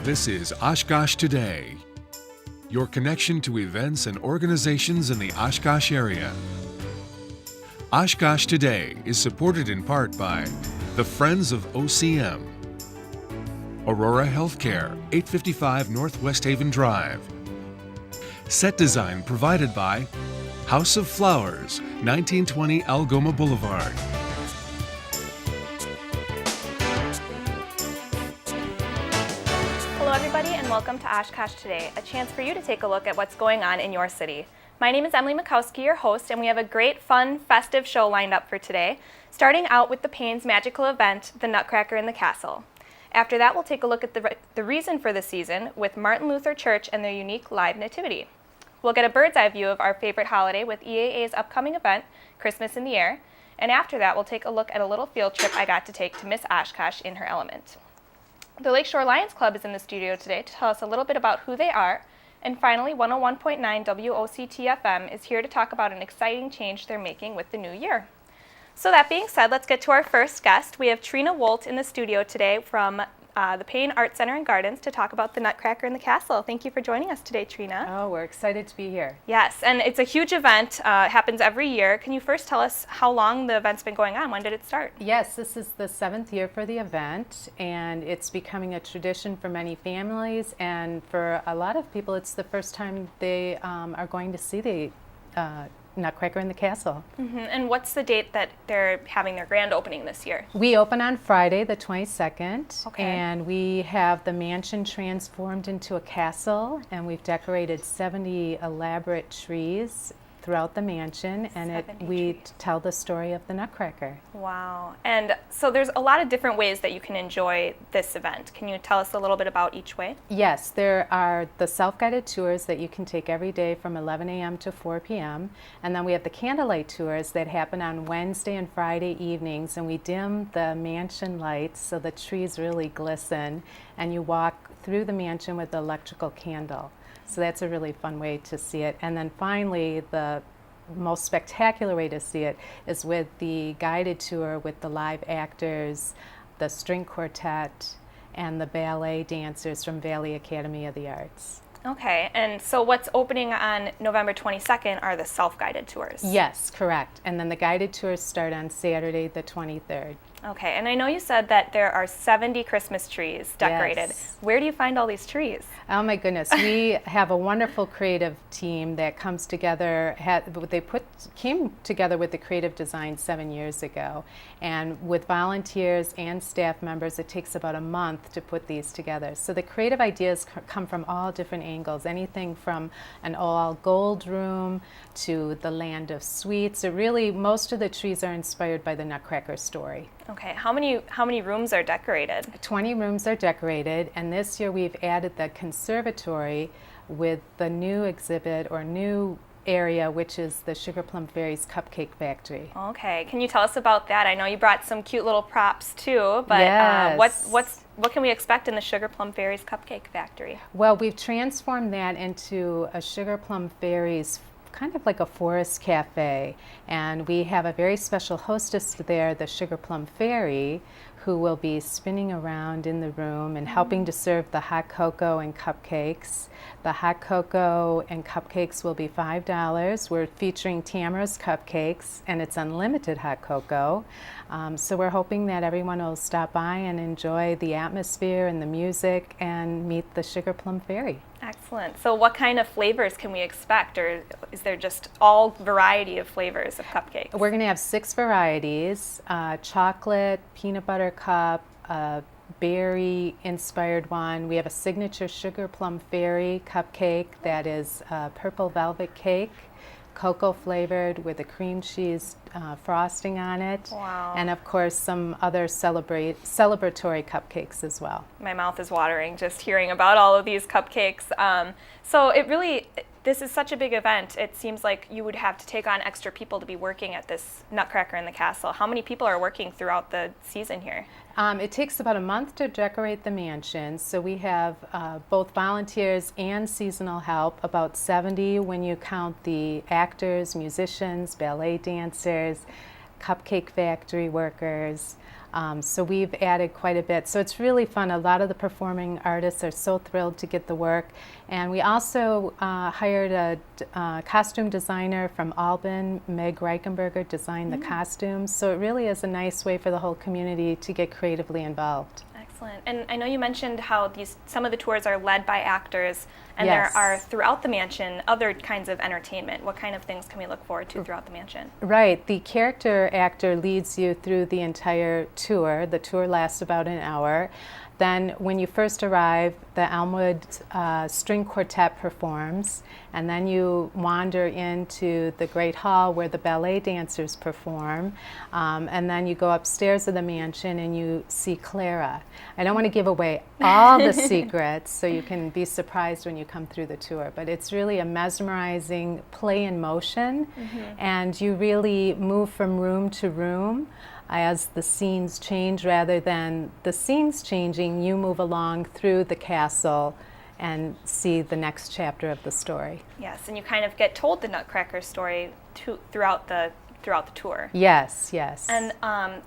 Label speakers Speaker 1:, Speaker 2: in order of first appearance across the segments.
Speaker 1: This is Oshkosh Today, your connection to events and organizations in the Oshkosh area. Oshkosh Today is supported in part by the Friends of OCM, Aurora Healthcare, 855 Northwest Haven Drive. Set design provided by House of Flowers, 1920 Algoma Boulevard.
Speaker 2: Hello everybody and welcome to Oshkosh Today, a chance for you to take a look at what's going on in your city. My name is Emily Mikowski, your host, and we have a great, fun, festive show lined up for today, starting out with the Payne's magical event, The Nutcracker in the Castle. After that, we'll take a look at the reason for the season with Martin Luther Church and their unique live nativity. We'll get a bird's eye view of our favorite holiday with EAA's upcoming event, Christmas in the Air, and after that, we'll take a look at a little field trip I got to take to Miss Oshkosh in her element. The Lakeshore Lions Club is in the studio today to tell us a little bit about who they are. And finally, 101.9 WOCT-FM is here to talk about an exciting change they're making with the new year. So that being said, let's get to our first guest. We have Trina Wolt in the studio today from the Payne Art Center and Gardens to talk about the Nutcracker in the Castle. Thank you for joining us today, Trina.
Speaker 3: Oh, we're excited to be here.
Speaker 2: Yes, and it's a huge event. It happens every year. Can you first tell us how long the event's been going on? When did it start?
Speaker 3: Yes, this is the 7th year for the event, and it's becoming a tradition for many families, and for a lot of people, it's the first time they are going to see the Nutcracker in the Castle.
Speaker 2: Mm-hmm. And what's the date that they're having their grand opening this year?
Speaker 3: We open on Friday, the 22nd,
Speaker 2: Okay.
Speaker 3: and we have the mansion transformed into a castle, and we've decorated 70 elaborate trees throughout the mansion, and we tell the story of the Nutcracker.
Speaker 2: Wow. And so there's a lot of different ways that you can enjoy this event. Can you tell us a little bit about each way?
Speaker 3: Yes, there are the self-guided tours that you can take every day from 11 a.m. to 4 p.m. And then we have the candlelight tours that happen on Wednesday and Friday evenings, and we dim the mansion lights so the trees really glisten, and you walk through the mansion with the electrical candle. So that's a really fun way to see it. And then finally, the most spectacular way to see it is with the guided tour with the live actors, the string quartet, and the ballet dancers from Valley Academy of the Arts.
Speaker 2: Okay, and so what's opening on November 22nd are the self-guided tours?
Speaker 3: Yes, correct. And then the guided tours start on Saturday the 23rd.
Speaker 2: Okay, and I know you said that there are 70 Christmas trees decorated.
Speaker 3: Yes.
Speaker 2: Where do you find all these trees?
Speaker 3: Oh my goodness, we have a wonderful creative team that comes together. Came together with the creative design 7 years ago, and with volunteers and staff members, it takes about a month to put these together. So the creative ideas come from all different angles, anything from an all gold room to the land of sweets. So really, most of the trees are inspired by the Nutcracker story.
Speaker 2: Okay, how many rooms are decorated?
Speaker 3: 20 rooms are decorated, and this year we've added the conservatory with the new exhibit or new area, which is the Sugar Plum Fairies Cupcake Factory.
Speaker 2: Okay, can you tell us about that? I know you brought some cute little props too, but
Speaker 3: Yes.
Speaker 2: what can we expect in the Sugar Plum Fairies Cupcake Factory?
Speaker 3: Well, we've transformed that into a Sugar Plum Fairies, kind of like a forest cafe, and we have a very special hostess there, the Sugar Plum Fairy, who will be spinning around in the room and helping to serve the hot cocoa and cupcakes. The hot cocoa and cupcakes will be $5. We're featuring Tamara's Cupcakes, and it's unlimited hot cocoa. So we're hoping that everyone will stop by and enjoy the atmosphere and the music and meet the Sugar Plum Fairy.
Speaker 2: Excellent. So what kind of flavors can we expect, or is there just all variety of flavors of cupcakes?
Speaker 3: We're going to have 6 varieties, chocolate, peanut butter cup, berry-inspired one. We have a signature Sugar Plum Fairy cupcake that is purple velvet cake, cocoa flavored with a cream cheese frosting on it.
Speaker 2: Wow.
Speaker 3: And of course some other celebratory cupcakes as well.
Speaker 2: My mouth is watering just hearing about all of these cupcakes. So this is such a big event. It seems like you would have to take on extra people to be working at this Nutcracker in the Castle. How many people are working throughout the season here?
Speaker 3: It takes about a month to decorate the mansion, so we have both volunteers and seasonal help, about 70 when you count the actors, musicians, ballet dancers, cupcake factory workers. So we've added quite a bit. So it's really fun. A lot of the performing artists are so thrilled to get the work. And we also hired a costume designer from Albany, Meg Reichenberger, designed the costumes. So it really is a nice way for the whole community to get creatively involved.
Speaker 2: Excellent. And I know you mentioned how some of the tours are led by actors, and
Speaker 3: Yes.
Speaker 2: there are throughout the mansion other kinds of entertainment. What kind of things can we look forward to throughout the mansion?
Speaker 3: Right. The character actor leads you through the entire tour. The tour lasts about an hour. Then when you first arrive, the Elmwood String Quartet performs, and then you wander into the Great Hall where the ballet dancers perform, and then you go upstairs of the mansion and you see Clara. I don't want to give away all the secrets, so you can be surprised when you come through the tour, but it's really a mesmerizing play in motion, and you really move from room to room as the scenes change. Rather than the scenes changing, you move along through the castle and see the next chapter of the story.
Speaker 2: Yes, and you kind of get told the Nutcracker story throughout the tour.
Speaker 3: Yes, yes.
Speaker 2: And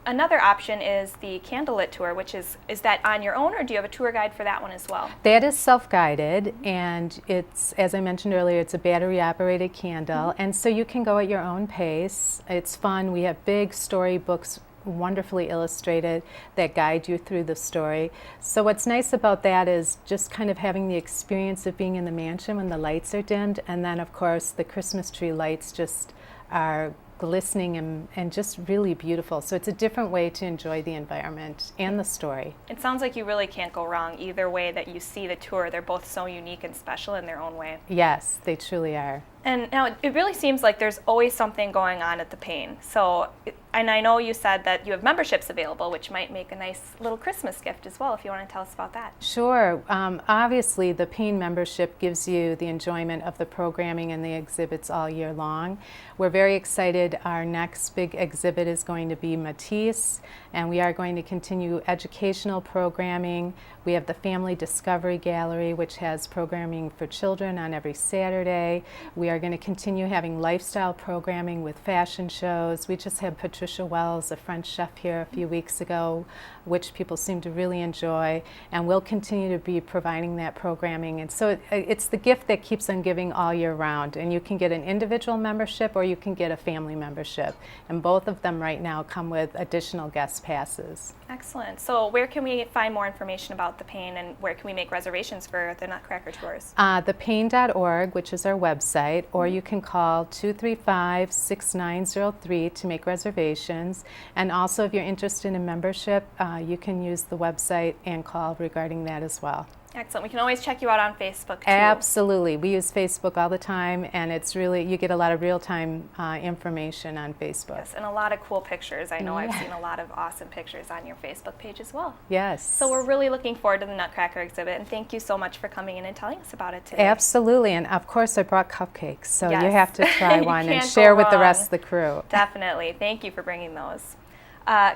Speaker 2: another option is the candlelit tour, which is that on your own, or do you have a tour guide for that one as well?
Speaker 3: That is self-guided, and it's, as I mentioned earlier, it's a battery-operated candle, and so you can go at your own pace. It's fun. We have big storybooks, wonderfully illustrated, that guide you through the story. So what's nice about that is just kind of having the experience of being in the mansion when the lights are dimmed, and then of course the Christmas tree lights just are glistening and just really beautiful. So it's a different way to enjoy the environment and the story.
Speaker 2: It sounds like you really can't go wrong either way that you see the tour. They're both so unique and special in their own way.
Speaker 3: Yes, they truly are.
Speaker 2: And now it really seems like there's always something going on at the Payne. So, and I know you said that you have memberships available, which might make a nice little Christmas gift as well, if you want to tell us about that.
Speaker 3: Sure. Obviously, the Payne membership gives you the enjoyment of the programming and the exhibits all year long. We're very excited. Our next big exhibit is going to be Matisse, and we are going to continue educational programming. We have the Family Discovery Gallery, which has programming for children on every Saturday. We are going to continue having lifestyle programming with fashion shows. We just had Patricia Wells, a French chef, here a few weeks ago, which people seem to really enjoy, and we'll continue to be providing that programming. And so it's the gift that keeps on giving all year round, and you can get an individual membership or you can get a family membership, and both of them right now come with additional guest passes.
Speaker 2: Excellent. So where can we find more information about the Payne, and where can we make reservations for the Nutcracker tours?
Speaker 3: Thepayne.org, which is our website, or you can call 235-6903 to make reservations. And also, if you're interested in membership, you can use the website and call regarding that as well.
Speaker 2: Excellent. We can always check you out on Facebook too.
Speaker 3: Absolutely. We use Facebook all the time, and it's really, you get a lot of real-time information on Facebook.
Speaker 2: Yes, and a lot of cool pictures. I know I've seen a lot of awesome pictures on your Facebook page as well.
Speaker 3: Yes.
Speaker 2: So we're really looking forward to the Nutcracker exhibit, and thank you so much for coming in and telling us about it today.
Speaker 3: Absolutely, and of course I brought cupcakes, so
Speaker 2: Yes.
Speaker 3: you have to try one and
Speaker 2: Can't
Speaker 3: share
Speaker 2: go
Speaker 3: with the
Speaker 2: wrong.
Speaker 3: rest of the crew.
Speaker 2: Definitely. Thank you for bringing those.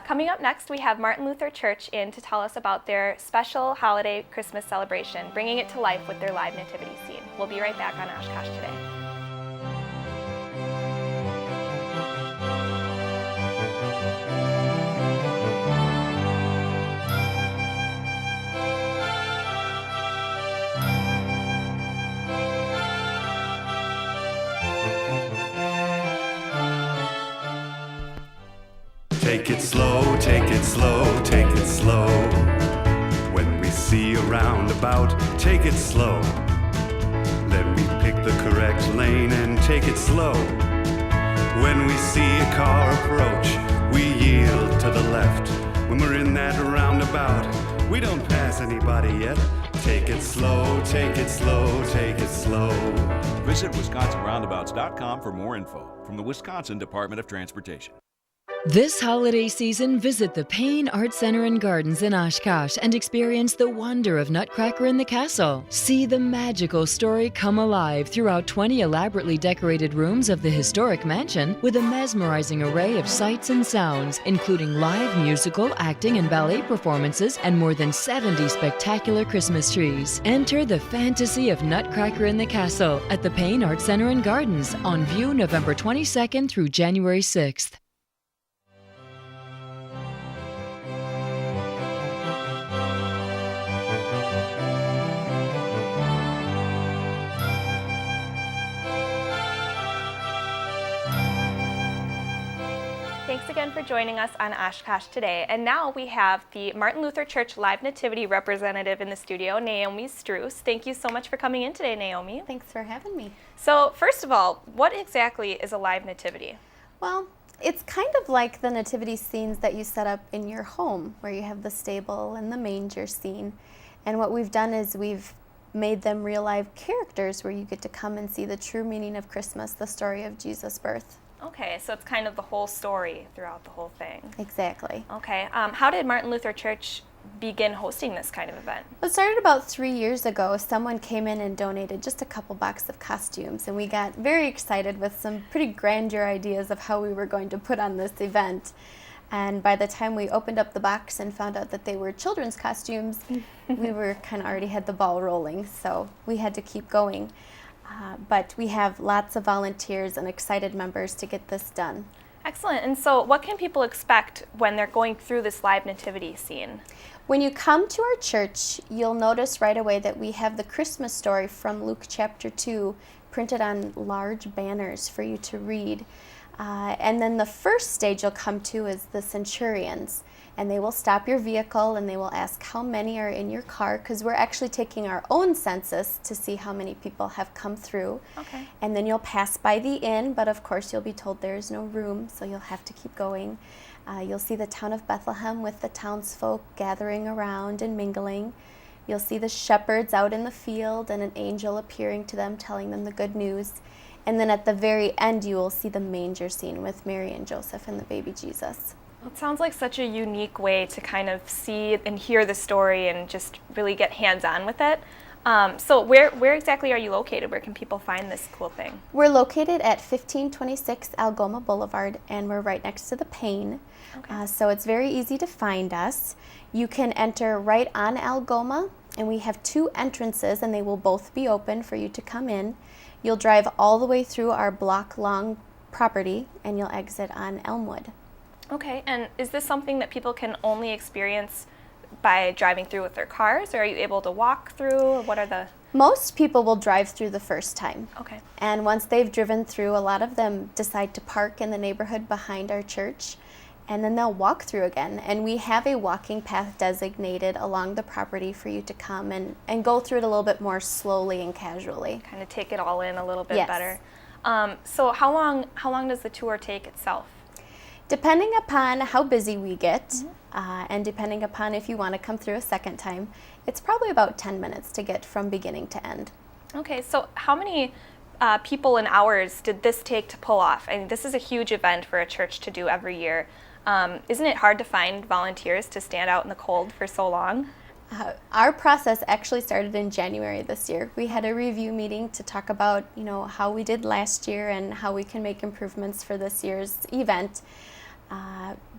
Speaker 2: Coming up next, we have Martin Luther Church in to tell us about their special holiday Christmas celebration, bringing it to life with their live nativity scene. We'll be right back on Oshkosh Today.
Speaker 4: Take it slow, take it slow, take it slow. When we see a roundabout, take it slow. Let me pick the correct lane and take it slow. When we see a car approach, we yield to the left. When we're in that roundabout, we don't pass anybody yet. Take it slow, take it slow, take it slow.
Speaker 5: Visit WisconsinRoundabouts.com for more info from the Wisconsin Department of Transportation.
Speaker 6: This holiday season, visit the Payne Art Center and Gardens in Oshkosh and experience the wonder of Nutcracker in the Castle. See the magical story come alive throughout 20 elaborately decorated rooms of the historic mansion with a mesmerizing array of sights and sounds, including live musical, acting, and ballet performances and more than 70 spectacular Christmas trees. Enter the fantasy of Nutcracker in the Castle at the Payne Art Center and Gardens on view November 22nd through January 6th.
Speaker 2: thanks again for joining us on Oshkosh Today. And now we have the Martin Luther Church Live Nativity representative in the studio, Naomi Struess. Thank you so much for coming in today, Naomi.
Speaker 7: Thanks for having me.
Speaker 2: So first of all, what exactly is a live nativity?
Speaker 7: Well, it's kind of like the nativity scenes that you set up in your home, where you have the stable and the manger scene. And what we've done is we've made them real live characters where you get to come and see the true meaning of Christmas, the story of Jesus' birth.
Speaker 2: Okay, so it's kind of the whole story throughout the whole thing.
Speaker 7: Exactly.
Speaker 2: Okay, how did Martin Luther Church begin hosting this kind of event?
Speaker 7: It started about 3 years ago. Someone came in and donated just a couple boxes of costumes, and we got very excited with some pretty grandeur ideas of how we were going to put on this event. And by the time we opened up the box and found out that they were children's costumes, we were kind of already had the ball rolling, so we had to keep going. But we have lots of volunteers and excited members to get this done.
Speaker 2: Excellent. And so what can people expect when they're going through this live nativity scene?
Speaker 7: When you come to our church, you'll notice right away that we have the Christmas story from Luke chapter 2 printed on large banners for you to read. And then the first stage you'll come to is the centurions. And they will stop your vehicle and they will ask how many are in your car, because we're actually taking our own census to see how many people have come through.
Speaker 2: Okay.
Speaker 7: And then you'll pass by the inn, but of course you'll be told there's no room, so you'll have to keep going. You'll see the town of Bethlehem with the townsfolk gathering around and mingling. You'll see the shepherds out in the field and an angel appearing to them, telling them the good news. And then at the very end, you will see the manger scene with Mary and Joseph and the baby Jesus.
Speaker 2: It sounds like such a unique way to kind of see and hear the story and just really get hands-on with it. So where exactly are you located? Where can people find this cool thing?
Speaker 7: We're located at 1526 Algoma Boulevard, and we're right next to the Payne.
Speaker 2: Okay.
Speaker 7: So it's very easy to find us. You can enter right on Algoma, and we have 2 entrances, and they will both be open for you to come in. You'll drive all the way through our block-long property, and you'll exit on Elmwood.
Speaker 2: Okay, and is this something that people can only experience by driving through with their cars, or are you able to walk through, or what are the...
Speaker 7: Most people will drive through the first time.
Speaker 2: Okay.
Speaker 7: And once they've driven through, a lot of them decide to park in the neighborhood behind our church, and then they'll walk through again. And we have a walking path designated along the property for you to come and go through it a little bit more slowly and casually.
Speaker 2: Kind of take it all in a little bit
Speaker 7: Yes.
Speaker 2: better. So how long does the tour take itself?
Speaker 7: Depending upon how busy we get, and depending upon if you want to come through a second time, it's probably about 10 minutes to get from beginning to end.
Speaker 2: Okay, so how many people and hours did this take to pull off? I mean, this is a huge event for a church to do every year. Isn't it hard to find volunteers to stand out in the cold for so long?
Speaker 7: Our process actually started in January this year. We had a review meeting to talk about, how we did last year and how we can make improvements for this year's event.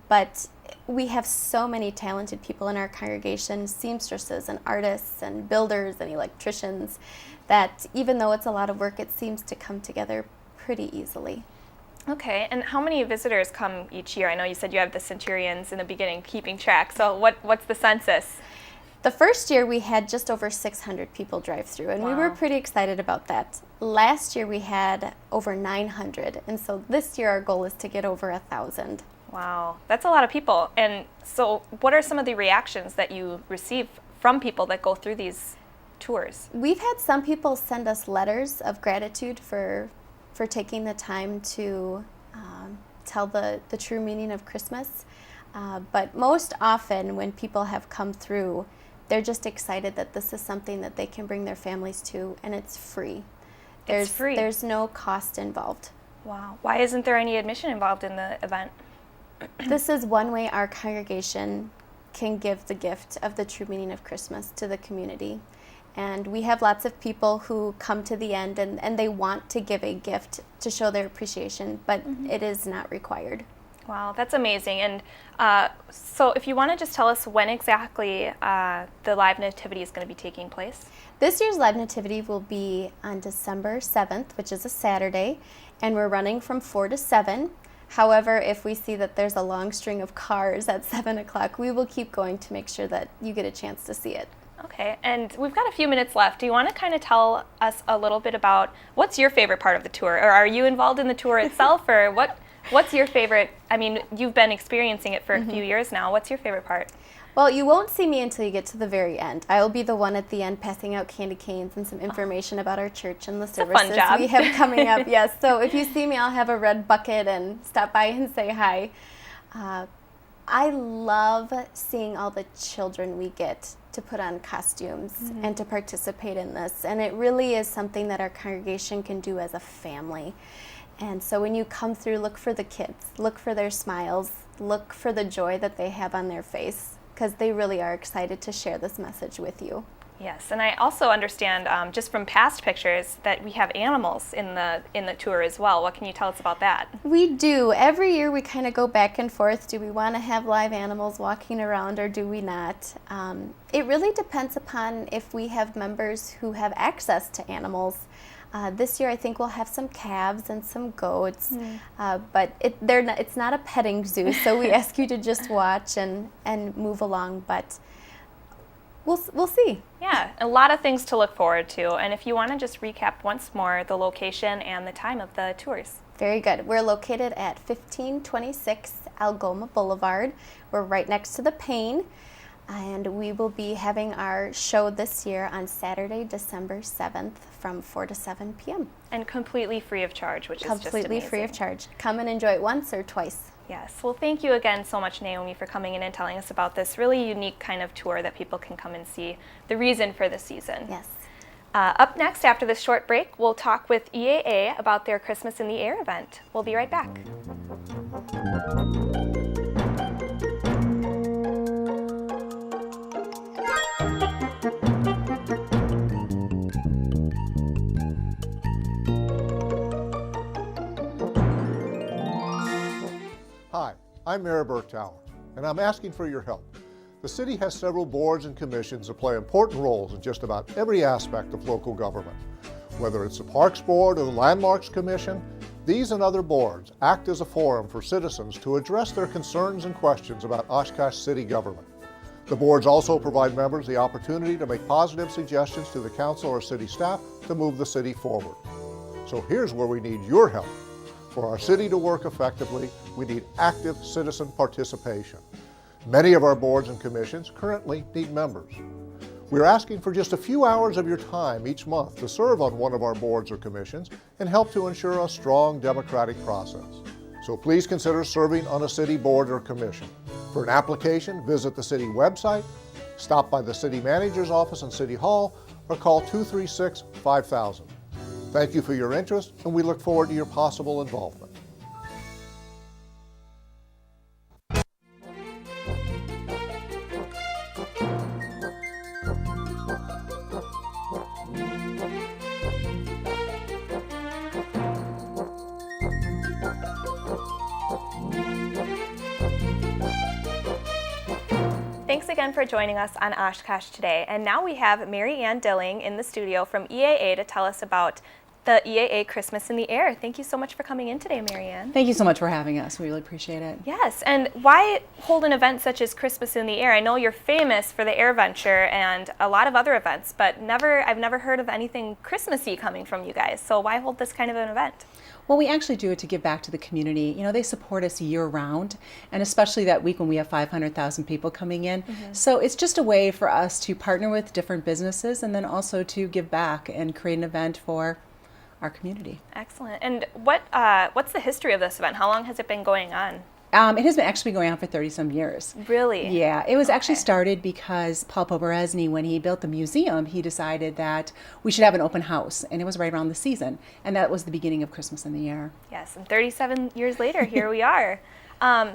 Speaker 7: But we have so many talented people in our congregation, seamstresses and artists and builders and electricians, that even though it's a lot of work, it seems to come together pretty easily.
Speaker 2: Okay, and how many visitors come each year? I know you said you have the centurions in the beginning keeping track, so what's the census?
Speaker 7: The first year we had just over 600 people drive through, and we were pretty excited about that. Last year we had over 900, and so this year our goal is to get over 1,000.
Speaker 2: Wow, that's a lot of people. And so what are some of the reactions that you receive from people that go through these tours?
Speaker 7: We've had some people send us letters of gratitude for taking the time to tell the true meaning of Christmas. But most often when people have come through, they're just excited that this is something that they can bring their families to, and it's free.
Speaker 2: It's free?
Speaker 7: There's no cost involved.
Speaker 2: Wow. Why isn't there any admission involved in the event?
Speaker 7: This is one way our congregation can give the gift of the true meaning of Christmas to the community. And we have lots of people who come to the end and they want to give a gift to show their appreciation, but it is not required.
Speaker 2: Wow, that's amazing. And so if you want to just tell us when exactly the Live Nativity is going to be taking place.
Speaker 7: This year's Live Nativity will be on December 7th, which is a Saturday, and we're running from 4 to 7. However, if we see that there's a long string of cars at 7 o'clock, we will keep going to make sure that you get a chance to see it.
Speaker 2: Okay, and we've got a few minutes left. Do you want to kind of tell us a little bit about what's your favorite part of the tour? Or are you involved in the tour itself, or What's your favorite? I mean, you've been experiencing it for a few years now. What's your favorite part?
Speaker 7: Well, you won't see me until you get to the very end. I will be the one at the end passing out candy canes and some information about our church and the services
Speaker 2: fun job.
Speaker 7: we have coming up. Yes, so if you see me, I'll have a red bucket and stop by and say hi. I love seeing all the children we get to put on costumes and to participate in this. And it really is something that our congregation can do as a family. And so when you come through, look for the kids, look for their smiles, look for the joy that they have on their face, because they really are excited to share this message with you.
Speaker 2: Yes, and I also understand just from past pictures that we have animals in the tour as well. What can you tell us about that?
Speaker 7: We do. Every year we kind of go back and forth. Do we want to have live animals walking around or do we not? It really depends upon if we have members who have access to animals. This year I think we'll have some calves and some goats, but it's not a petting zoo, so we ask you to just watch and move along, but we'll see.
Speaker 2: Yeah, a lot of things to look forward to. And if you want to just recap once more the location and the time of the tours.
Speaker 7: Very good. We're located at 1526 Algoma Boulevard. We're right next to the Payne. And we will be having our show this year on Saturday, December 7th from 4 to 7 p.m.
Speaker 2: And completely free of charge, which is just amazing.
Speaker 7: Completely free of charge. Come and enjoy it once or twice.
Speaker 2: Yes. Well, thank you again so much, Naomi, for coming in and telling us about this really unique kind of tour that people can come and see the reason for the season.
Speaker 7: Yes.
Speaker 2: Up next, after this short break, we'll talk with EAA about their Christmas in the Air event. We'll be right back.
Speaker 8: Hi, I'm Mayor Bergtauer, and I'm asking for your help. The city has several boards and commissions that play important roles in just about every aspect of local government. Whether it's the Parks Board or the Landmarks Commission, these and other boards act as a forum for citizens to address their concerns and questions about Oshkosh city government. The boards also provide members the opportunity to make positive suggestions to the council or city staff to move the city forward. So here's where we need your help. For our city to work effectively, we need active citizen participation. Many of our boards and commissions currently need members. We're asking for just a few hours of your time each month to serve on one of our boards or commissions and help to ensure a strong democratic process. So please consider serving on a city board or commission. For an application, visit the city website, stop by the city manager's office in City Hall, or call 236-5000. Thank you for your interest, and we look forward to your possible involvement.
Speaker 2: Thanks again for joining us on Oshkosh Today. And now we have Mary Ann Dilling in the studio from EAA to tell us about the EAA Christmas in the Air. Thank you so much for coming in today, Mary Ann.
Speaker 9: Thank you so much for having us. We really appreciate it.
Speaker 2: Yes, and why hold an event such as Christmas in the Air? I know you're famous for the Air Venture and a lot of other events, but I've never heard of anything Christmassy coming from you guys. So why hold this kind of an event?
Speaker 9: Well, we actually do it to give back to the community. You know, they support us year round, and especially that week when we have 500,000 people coming in. So it's just a way for us to partner with different businesses and then also to give back and create an event for our community.
Speaker 2: Excellent. And what's the history of this event? How long has it been going on?
Speaker 9: It has been actually going on for 30-some years.
Speaker 2: Really?
Speaker 9: Yeah. It was actually started because Paul Poberezny, when he built the museum, he decided that we should have an open house, and it was right around the season. And that was the beginning of Christmas in the Air.
Speaker 2: Yes, and 37 years later, here we are.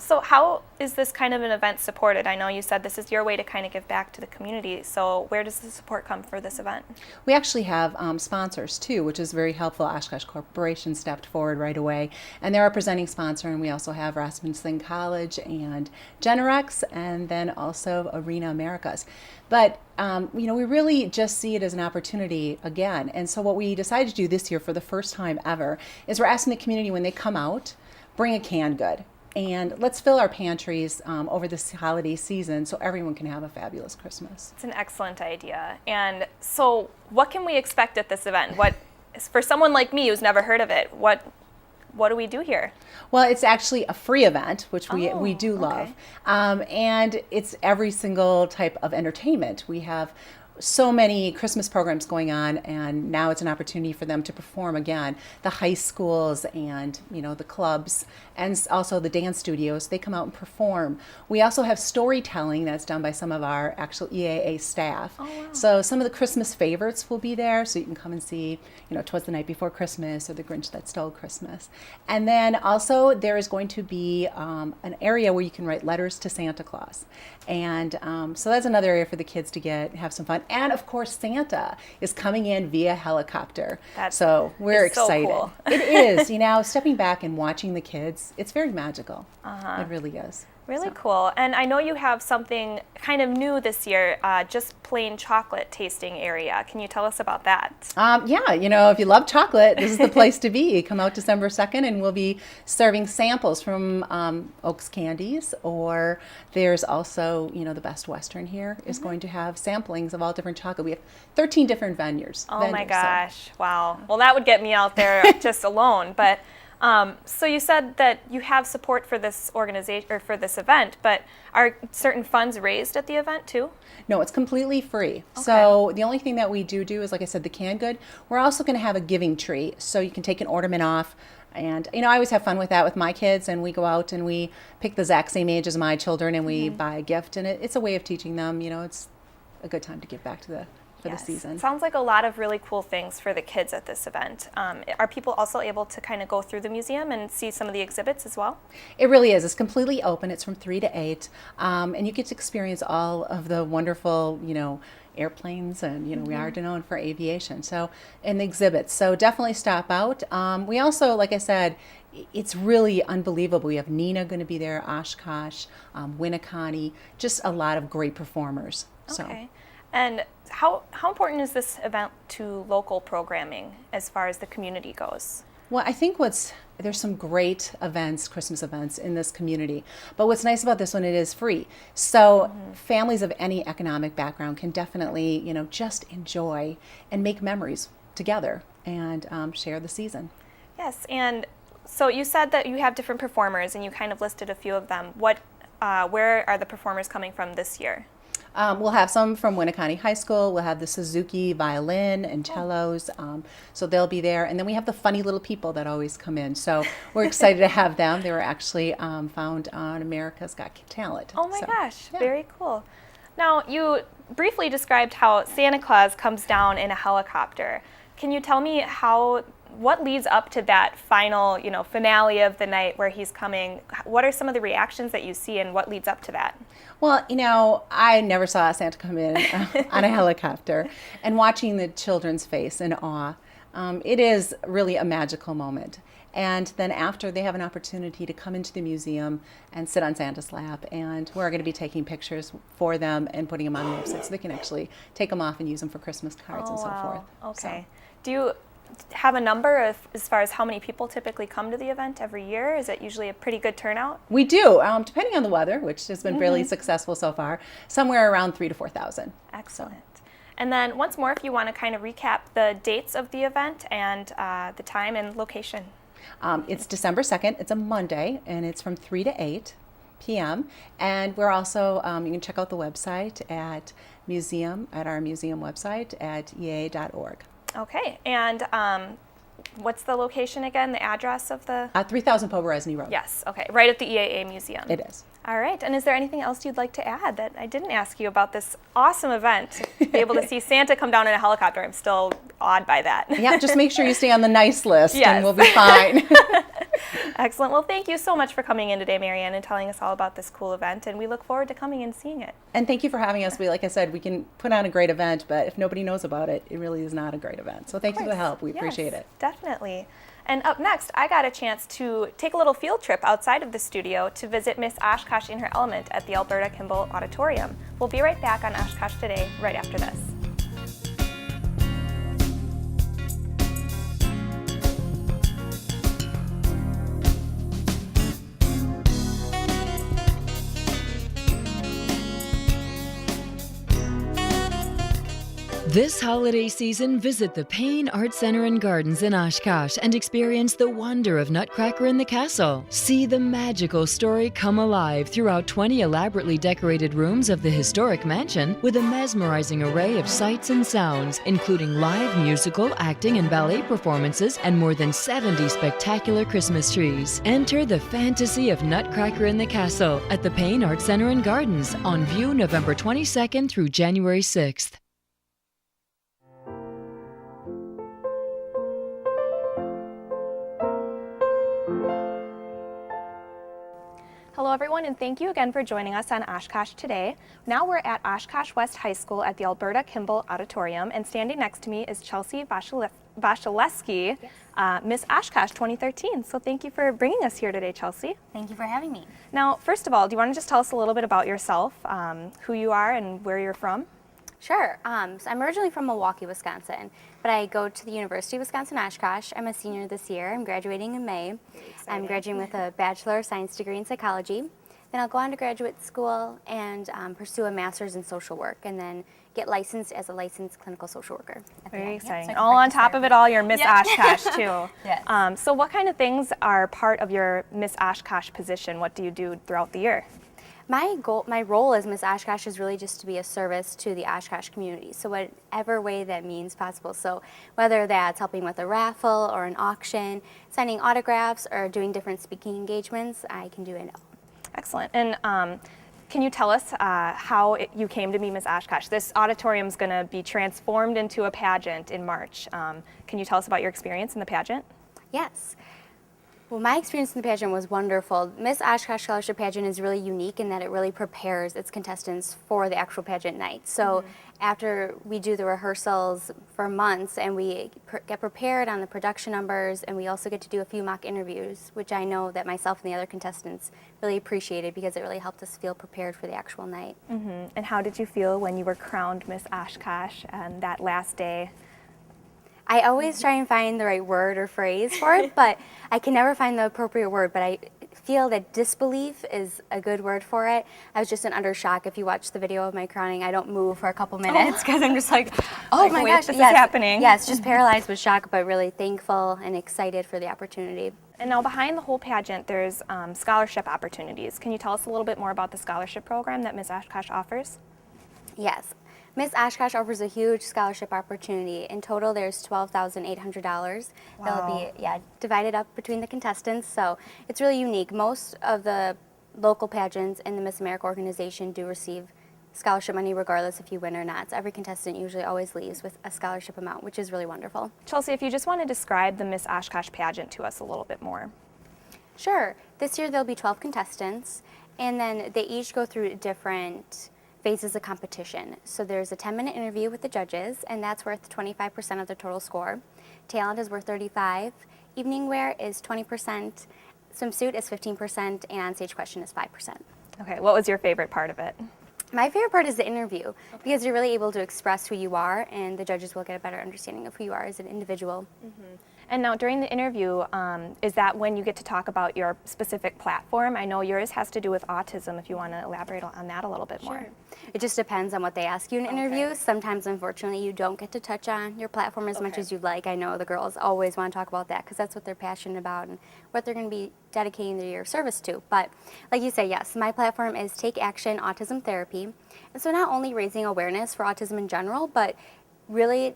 Speaker 2: So how is this kind of an event supported? I know you said this is your way to kind of give back to the community. So where does the support come for this event?
Speaker 9: We actually have sponsors too, which is very helpful. Oshkosh Corporation stepped forward right away, and they're our presenting sponsor. And we also have Rasmussen College and Generex, and then also Arena Americas. But you know, we really just see it as an opportunity again. And so what we decided to do this year for the first time ever is we're asking the community when they come out, bring a canned good. And let's fill our pantries over this holiday season so everyone can have a fabulous Christmas.
Speaker 2: It's an excellent idea. And so what can we expect at this event? For someone like me who's never heard of it, what what do we do here?
Speaker 9: Well, it's actually a free event, which we do love. And it's every single type of entertainment. We have so many Christmas programs going on, and now it's an opportunity for them to perform again. The high schools and, you know, the clubs, and also the dance studios, they come out and perform. We also have storytelling that's done by some of our actual EAA staff.
Speaker 2: Oh, wow.
Speaker 9: So some of the Christmas favorites will be there, so you can come and see, you know, 'Twas the Night Before Christmas or The Grinch That Stole Christmas. And then also there is going to be an area where you can write letters to Santa Claus. And so that's another area for the kids to have some fun. And of course, Santa is coming in via helicopter. So we're excited.
Speaker 2: So cool.
Speaker 9: It is, you know, stepping back and watching the kids, it's very magical. It really is.
Speaker 2: Really cool. And I know you have something kind of new this year, just plain chocolate tasting area. Can you tell us about that?
Speaker 9: Yeah, you know, if you love chocolate, this is the place to be. Come out December 2nd and we'll be serving samples from Oaks Candies, or there's also, you know, the Best Western here is going to have samplings of all different chocolate. We have 13 different venues.
Speaker 2: Oh my gosh, wow. Well, that would get me out there just alone, but so you said that you have support for this organization or for this event, but are certain funds raised at the event too?
Speaker 9: No, it's completely free. So the only thing that we do is, like I said, the canned good. We're also going to have a giving tree, so you can take an ornament off. And, you know, I always have fun with that with my kids, and we go out and we pick the exact same age as my children, and we buy a gift, and it's a way of teaching them, you know, it's a good time to give back to the season.
Speaker 2: Sounds like a lot of really cool things for the kids at this event. Are people also able to kind of go through the museum and see some of the exhibits as well?
Speaker 9: It really is. It's completely open. It's from 3 to 8. And you get to experience all of the wonderful, you know, airplanes, and, you know, we are known for aviation. So, and the exhibits. So definitely stop out. We also, like I said, it's really unbelievable. We have Nina going to be there, Oshkosh, Winneconne, just a lot of great performers.
Speaker 2: Okay. And how important is this event to local programming as far as the community goes?
Speaker 9: Well, I think there's some great events, Christmas events in this community. But what's nice about this one, it is free. So families of any economic background can definitely, you know, just enjoy and make memories together and share the season.
Speaker 2: Yes, and so you said that you have different performers, and you kind of listed a few of them. Where are the performers coming from this year?
Speaker 9: We'll have some from Winneconne High School. We'll have the Suzuki violin and cellos, so they'll be there. And then we have the funny little people that always come in. So we're excited to have them. They were actually found on America's Got Talent.
Speaker 2: Oh my gosh, very cool. Now, you briefly described how Santa Claus comes down in a helicopter. Can you tell me what leads up to that final, you know, finale of the night where he's coming? What are some of the reactions that you see, and what leads up to that?
Speaker 9: Well, you know, I never saw Santa come in on a helicopter, and watching the children's face in awe, it is really a magical moment. And then after, they have an opportunity to come into the museum and sit on Santa's lap, and we're going to be taking pictures for them and putting them on the website so they can actually take them off and use them for Christmas cards and so forth.
Speaker 2: Okay. Do you have a number as far as how many people typically come to the event every year? Is it usually a pretty good turnout?
Speaker 9: We do, depending on the weather, which has been fairly successful so far, somewhere around 3,000 to 4,000.
Speaker 2: Excellent. And then once more, if you want to kind of recap the dates of the event and the time and location.
Speaker 9: It's December 2nd. It's a Monday, and it's from 3 to 8 p.m. And we're also, you can check out the website at our museum website at ea.org.
Speaker 2: Okay, and what's the location again, the address of the?
Speaker 9: 3000 Poberezny Road.
Speaker 2: Yes, okay, right at the EAA Museum.
Speaker 9: It is.
Speaker 2: All right, and is there anything else you'd like to add that I didn't ask you about this awesome event? To be able to see Santa come down in a helicopter, I'm still awed by that.
Speaker 9: Yeah, just make sure you stay on the nice list, and we'll be fine.
Speaker 2: Excellent. Well, thank you so much for coming in today, Marianne, and telling us all about this cool event, and we look forward to coming and seeing it.
Speaker 9: And thank you for having us. Like I said, we can put on a great event, but if nobody knows about it, it really is not a great event. So thank you for the help. We appreciate it.
Speaker 2: Definitely. And up next, I got a chance to take a little field trip outside of the studio to visit Miss Oshkosh in her element at the Alberta Kimball Auditorium. We'll be right back on Oshkosh Today right after this.
Speaker 6: This holiday season, visit the Payne Art Center and Gardens in Oshkosh and experience the wonder of Nutcracker in the Castle. See the magical story come alive throughout 20 elaborately decorated rooms of the historic mansion with a mesmerizing array of sights and sounds, including live musical, acting, and ballet performances and more than 70 spectacular Christmas trees. Enter the fantasy of Nutcracker in the Castle at the Payne Art Center and Gardens, on view November 22nd through January 6th.
Speaker 2: Hello everyone, and thank you again for joining us on Oshkosh Today. Now we're at Oshkosh West High School at the Alberta Kimball Auditorium, and standing next to me is Chelsea Vashileski, Miss Oshkosh 2013. So thank you for bringing us here today, Chelsea.
Speaker 10: Thank you for having me.
Speaker 2: Now, first of all, do you want to just tell us a little bit about yourself, who you are and where you're from?
Speaker 10: Sure. So I'm originally from Milwaukee, Wisconsin, but I go to the University of Wisconsin-Oshkosh. I'm a senior this year. I'm graduating in May. I'm graduating with a Bachelor of Science degree in psychology. Then I'll go on to graduate school and pursue a master's in social work, and then get licensed as a licensed clinical social worker.
Speaker 2: Very exciting. All on top of it all, you're Miss Oshkosh too.
Speaker 10: Yes.
Speaker 2: So what kind of things are part of your Miss Oshkosh position? What do you do throughout the year?
Speaker 10: My role as Miss Oshkosh is really just to be a service to the Oshkosh community, so whatever way that means possible. So whether that's helping with a raffle or an auction, signing autographs, or doing different speaking engagements, I can do it all.
Speaker 2: Excellent. And can you tell us how you came to be Miss Oshkosh? This auditorium is going to be transformed into a pageant in March. Can you tell us about your experience in the pageant?
Speaker 10: Yes. Well, my experience in the pageant was wonderful. Miss Oshkosh Scholarship Pageant is really unique in that it really prepares its contestants for the actual pageant night. So after we do the rehearsals for months and we get prepared on the production numbers, and we also get to do a few mock interviews, which I know that myself and the other contestants really appreciated because it really helped us feel prepared for the actual night.
Speaker 2: And how did you feel when you were crowned Miss Oshkosh and that last day?
Speaker 10: I always try and find the right word or phrase for it, but I can never find the appropriate word. But I feel that disbelief is a good word for it. I was just in utter shock. If you watch the video of my crowning, I don't move for a couple minutes because I'm just like, oh my gosh,
Speaker 2: this is happening.
Speaker 10: Yes, just paralyzed with shock, but really thankful and excited for the opportunity.
Speaker 2: And now behind the whole pageant, there's scholarship opportunities. Can you tell us a little bit more about the scholarship program that Miss Oshkosh offers?
Speaker 10: Yes. Miss Oshkosh offers a huge scholarship opportunity. In total, there's $12,800. That'll be divided up between the contestants, so it's really unique. Most of the local pageants in the Miss America organization do receive scholarship money regardless if you win or not. So every contestant usually always leaves with a scholarship amount, which is really wonderful.
Speaker 2: Chelsea, if you just want to describe the Miss Oshkosh pageant to us a little bit more.
Speaker 10: Sure. This year there'll be 12 contestants, and then they each go through different phases of competition. So there's a 10-minute interview with the judges, and that's worth 25% of the total score. Talent is worth 35%. Evening wear is 20%. Swimsuit is 15%, and stage question is 5%.
Speaker 2: Okay, what was your favorite part of it?
Speaker 10: My favorite part is the interview, because you're really able to express who you are, and the judges will get a better understanding of who you are as an individual.
Speaker 2: And now during the interview, is that when you get to talk about your specific platform? I know yours has to do with autism, if you want to elaborate on that a little bit more.
Speaker 10: It just depends on what they ask you in interviews. Sometimes, unfortunately, you don't get to touch on your platform as much as you'd like. I know the girls always want to talk about that because that's what they're passionate about and what they're going to be dedicating their year of service to. But like you say, yes, my platform is Take Action Autism Therapy. And so not only raising awareness for autism in general, but really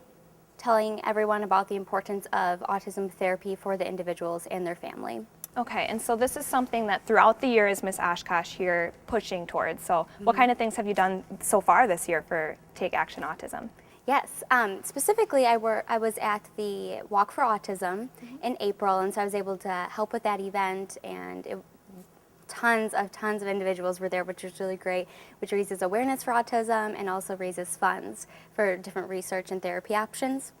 Speaker 10: telling everyone about the importance of autism therapy for the individuals and their family.
Speaker 2: Okay, and so this is something that throughout the year is Miss Oshkosh here pushing towards. So what kind of things have you done so far this year for Take Action Autism?
Speaker 10: Yes, specifically I was at the Walk for Autism in April, and so I was able to help with that event, and tons of individuals were there, which was really great, which raises awareness for autism and also raises funds for different research and therapy options,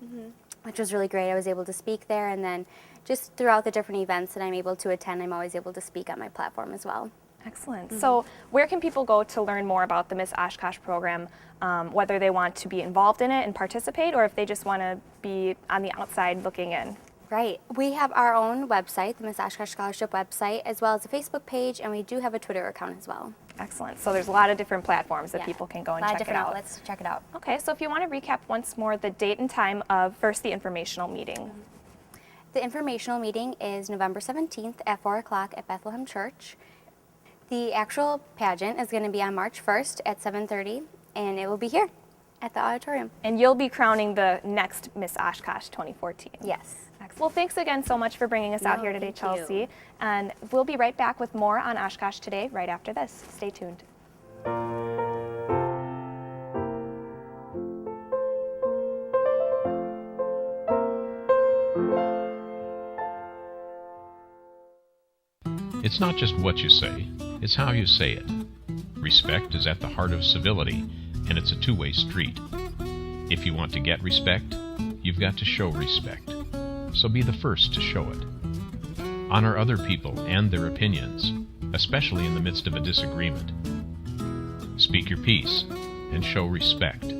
Speaker 10: which was really great. I was able to speak there, and then just throughout the different events that I'm able to attend, I'm always able to speak on my platform as well.
Speaker 2: Excellent. So where can people go to learn more about the Miss Oshkosh program, whether they want to be involved in it and participate, or if they just want to be on the outside looking in?
Speaker 10: Right. We have our own website, the Miss Oshkosh Scholarship website, as well as a Facebook page, and we do have a Twitter account as well.
Speaker 2: Excellent. So there's a lot of different platforms that
Speaker 10: Yeah.
Speaker 2: people can go and
Speaker 10: A lot
Speaker 2: check
Speaker 10: of
Speaker 2: it
Speaker 10: different
Speaker 2: out.
Speaker 10: outlets. Check it out.
Speaker 2: Okay, so if you want to recap once more the date and time of first the informational meeting.
Speaker 10: The informational meeting is November 17th at 4 o'clock at Bethlehem Church. The actual pageant is going to be on March 1st at 7:30, and it will be here at the auditorium.
Speaker 2: And you'll be crowning the next Miss Oshkosh 2014.
Speaker 10: Yes.
Speaker 2: Excellent. Well, thanks again so much for bringing us out
Speaker 10: No,
Speaker 2: here today,
Speaker 10: thank you.
Speaker 2: Chelsea. And we'll be right back with more on Oshkosh Today right after this. Stay tuned.
Speaker 11: It's not just what you say, it's how you say it. Respect is at the heart of civility, and it's a two-way street. If you want to get respect, you've got to show respect. So be the first to show it. Honor other people and their opinions, especially in the midst of a disagreement. Speak your piece and show respect.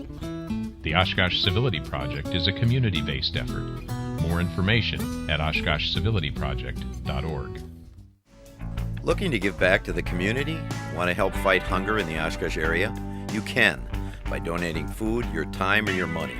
Speaker 11: The Oshkosh Civility Project is a community-based effort. More information at oshkoshcivilityproject.org.
Speaker 12: Looking to give back to the community? Want to help fight hunger in the Oshkosh area? You can by donating food, your time, or your money.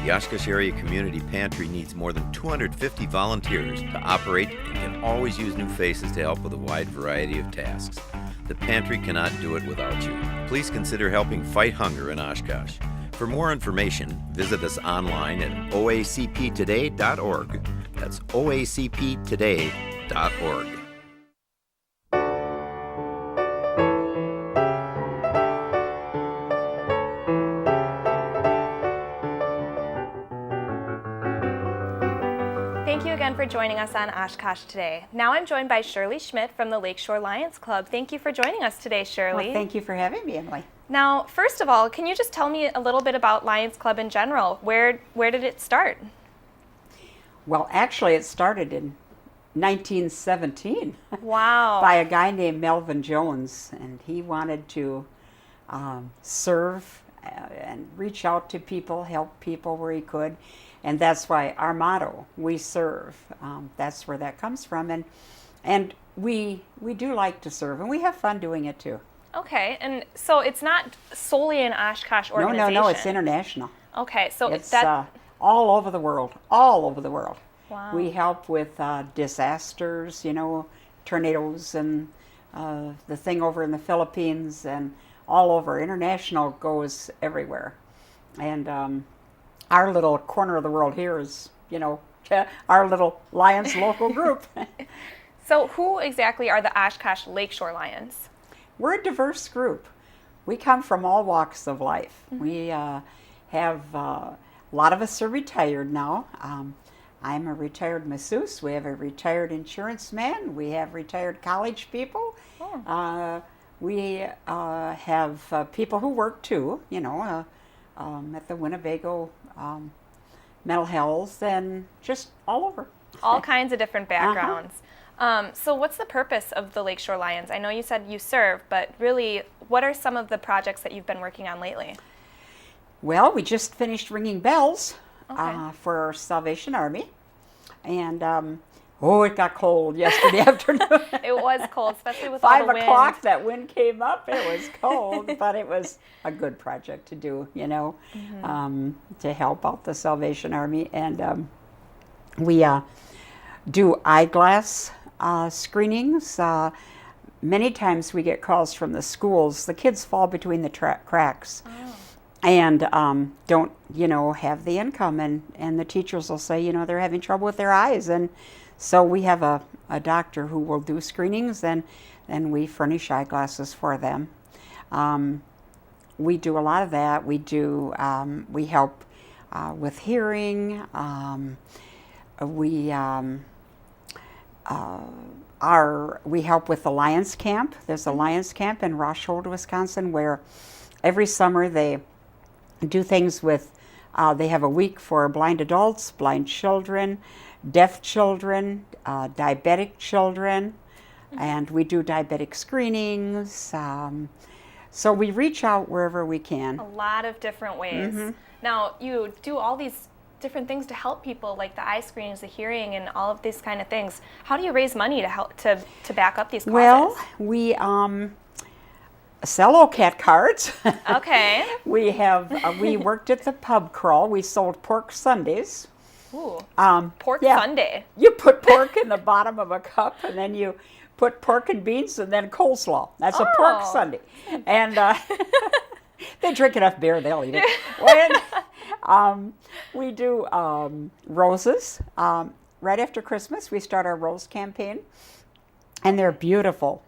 Speaker 12: The Oshkosh Area Community Pantry needs more than 250 volunteers to operate and can always use new faces to help with a wide variety of tasks. The pantry cannot do it without you. Please consider helping fight hunger in Oshkosh. For more information, visit us online at oacptoday.org. That's oacptoday.org.
Speaker 2: Thank you again for joining us on Oshkosh Today. Now I'm joined by Shirley Schmidt from the Lakeshore Lions Club. Thank you for joining us today, Shirley.
Speaker 13: Well, thank you for having me, Emily.
Speaker 2: Now, first of all, can you just tell me a little bit about Lions Club in general? Where did it start?
Speaker 13: Well, actually, it started in 1917.
Speaker 2: Wow.
Speaker 13: By a guy named Melvin Jones, and he wanted to serve and reach out to people, help people where he could. And that's why our motto, we serve, that's where that comes from. And we do like to serve, and we have fun doing it too.
Speaker 2: Okay, and so it's not solely an Oshkosh organization?
Speaker 13: No, it's international.
Speaker 2: Okay, so
Speaker 13: it's all over the world, all over the world.
Speaker 2: Wow.
Speaker 13: We help with disasters, tornadoes and the thing over in the Philippines and all over. International goes everywhere. And our little corner of the world here is, our little Lions local group.
Speaker 2: So who exactly are the Oshkosh Lakeshore Lions?
Speaker 13: We're a diverse group. We come from all walks of life.
Speaker 2: Mm-hmm.
Speaker 13: We have, a lot of us are retired now. I'm a retired masseuse. We have a retired insurance man. We have retired college people.
Speaker 2: Oh.
Speaker 13: We have people who work too, at the Winnebago mental health and just all over.
Speaker 2: All kinds of different backgrounds. So what's the purpose of the Lakeshore Lions? I know you said you serve, but really, what are some of the projects that you've been working on lately?
Speaker 13: Well, we just finished ringing bells
Speaker 2: Okay.
Speaker 13: for our Salvation Army. And, it got cold yesterday afternoon.
Speaker 2: It was cold, especially with all the wind.
Speaker 13: 5 o'clock, that wind came up. It was cold, but it was a good project to do, to help out the Salvation Army. And we do eyeglass screenings. Many times we get calls from the schools. The kids fall between the cracks.
Speaker 2: Oh.
Speaker 13: And don't, have the income. And the teachers will say, they're having trouble with their eyes. And so we have a doctor who will do screenings, and we furnish eyeglasses for them. We do a lot of that. We help with hearing. We help with the Lions Camp. There's a Lions Camp in Rochhold, Wisconsin, where every summer they do things with, they have a week for blind adults, blind children, deaf children, diabetic children, and we do diabetic screenings. So we reach out wherever we can.
Speaker 2: A lot of different ways.
Speaker 13: Mm-hmm.
Speaker 2: Now, you do all these different things to help people, like the eye screenings, the hearing, and all of these kind of things. How do you raise money to help to back up these causes?
Speaker 13: Well, sell cat cards.
Speaker 2: Okay.
Speaker 13: We worked at the pub crawl. We sold pork sundaes.
Speaker 2: Ooh.
Speaker 13: Pork
Speaker 2: sundae.
Speaker 13: You put pork in the bottom of a cup, and then you put pork and beans, and then coleslaw. That's a pork sundae. And they drink enough beer, they'll eat it. We do roses. Right after Christmas, we start our rose campaign, and they're beautiful.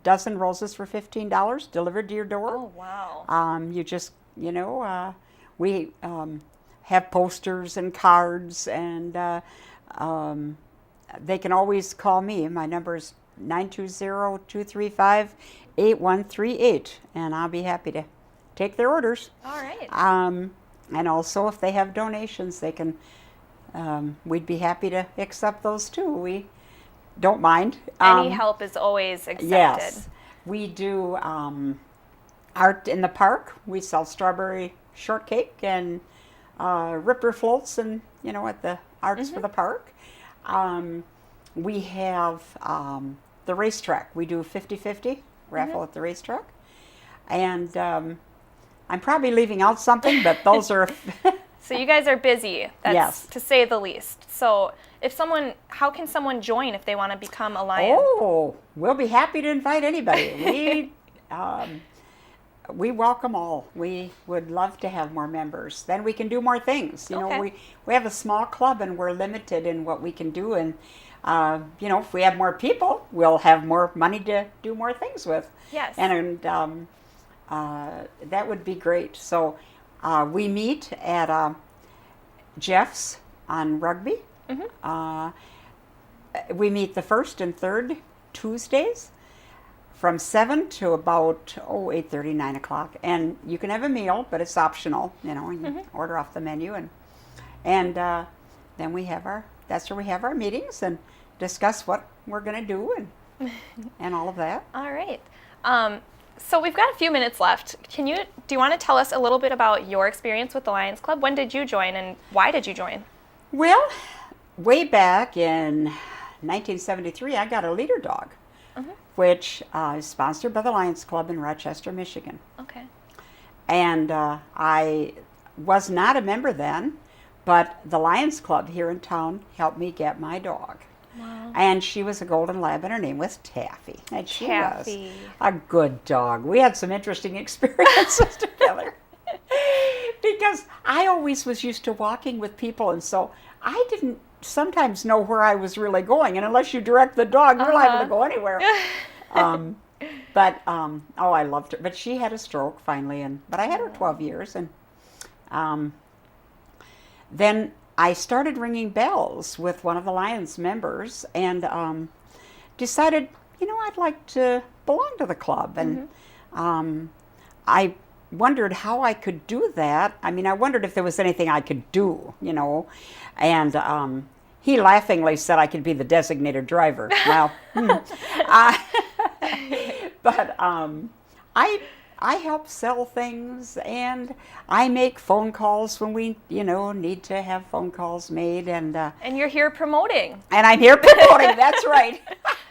Speaker 13: Dozen roses for $15 delivered to your door.
Speaker 2: Oh, wow.
Speaker 13: You just, we have posters and cards, and they can always call me. My number is 920-235-8138, and I'll be happy to take their orders.
Speaker 2: All right.
Speaker 13: And also, if they have donations, they can. We'd be happy to accept those too. We don't mind.
Speaker 2: Any help is always accepted.
Speaker 13: Yes, we do art in the park. We sell strawberry shortcake and ripper floats, and at the arts for the park. We have the racetrack. We do 50-50 raffle at the racetrack, and I'm probably leaving out something, but those are.
Speaker 2: So you guys are busy, that's
Speaker 13: yes,
Speaker 2: to say the least. So how can someone join if they want to become a Lion?
Speaker 13: Oh, we'll be happy to invite anybody. We welcome all. We would love to have more members. Then we can do more things. We have a small club, and we're limited in what we can do. And if we have more people, we'll have more money to do more things with.
Speaker 2: Yes.
Speaker 13: And that would be great. So we meet at Jeff's on Rugby. We meet the first and third Tuesdays from 7 to about 8:30, 9 o'clock. And you can have a meal, but it's optional. You order off the menu, and then that's where we have our meetings and discuss what we're going to do and all of that.
Speaker 2: All right. So we've got a few minutes left. Do you want to tell us a little bit about your experience with the Lions Club? When did you join, and why did you join?
Speaker 13: Well, way back in 1973, I got a leader dog, which is sponsored by the Lions Club in Rochester, Michigan.
Speaker 2: Okay.
Speaker 13: And I was not a member then, but the Lions Club here in town helped me get my dog.
Speaker 2: Wow.
Speaker 13: And she was a golden lab, and her name was Taffy. And she
Speaker 2: Taffy.
Speaker 13: was a good dog. We had some interesting experiences together. Because I always was used to walking with people, and so I didn't sometimes know where I was really going. And unless you direct the dog, you're liable to go anywhere. I loved her. But she had a stroke finally, but I had her 12 years. And then I started ringing bells with one of the Lions members, and decided, I'd like to belong to the club. And I wondered how I could do that. I mean, I wondered if there was anything I could do, and he laughingly said I could be the designated driver. Well, but I help sell things, and I make phone calls when we, need to have phone calls made, and
Speaker 2: you're here promoting.
Speaker 13: And I'm here promoting. That's right.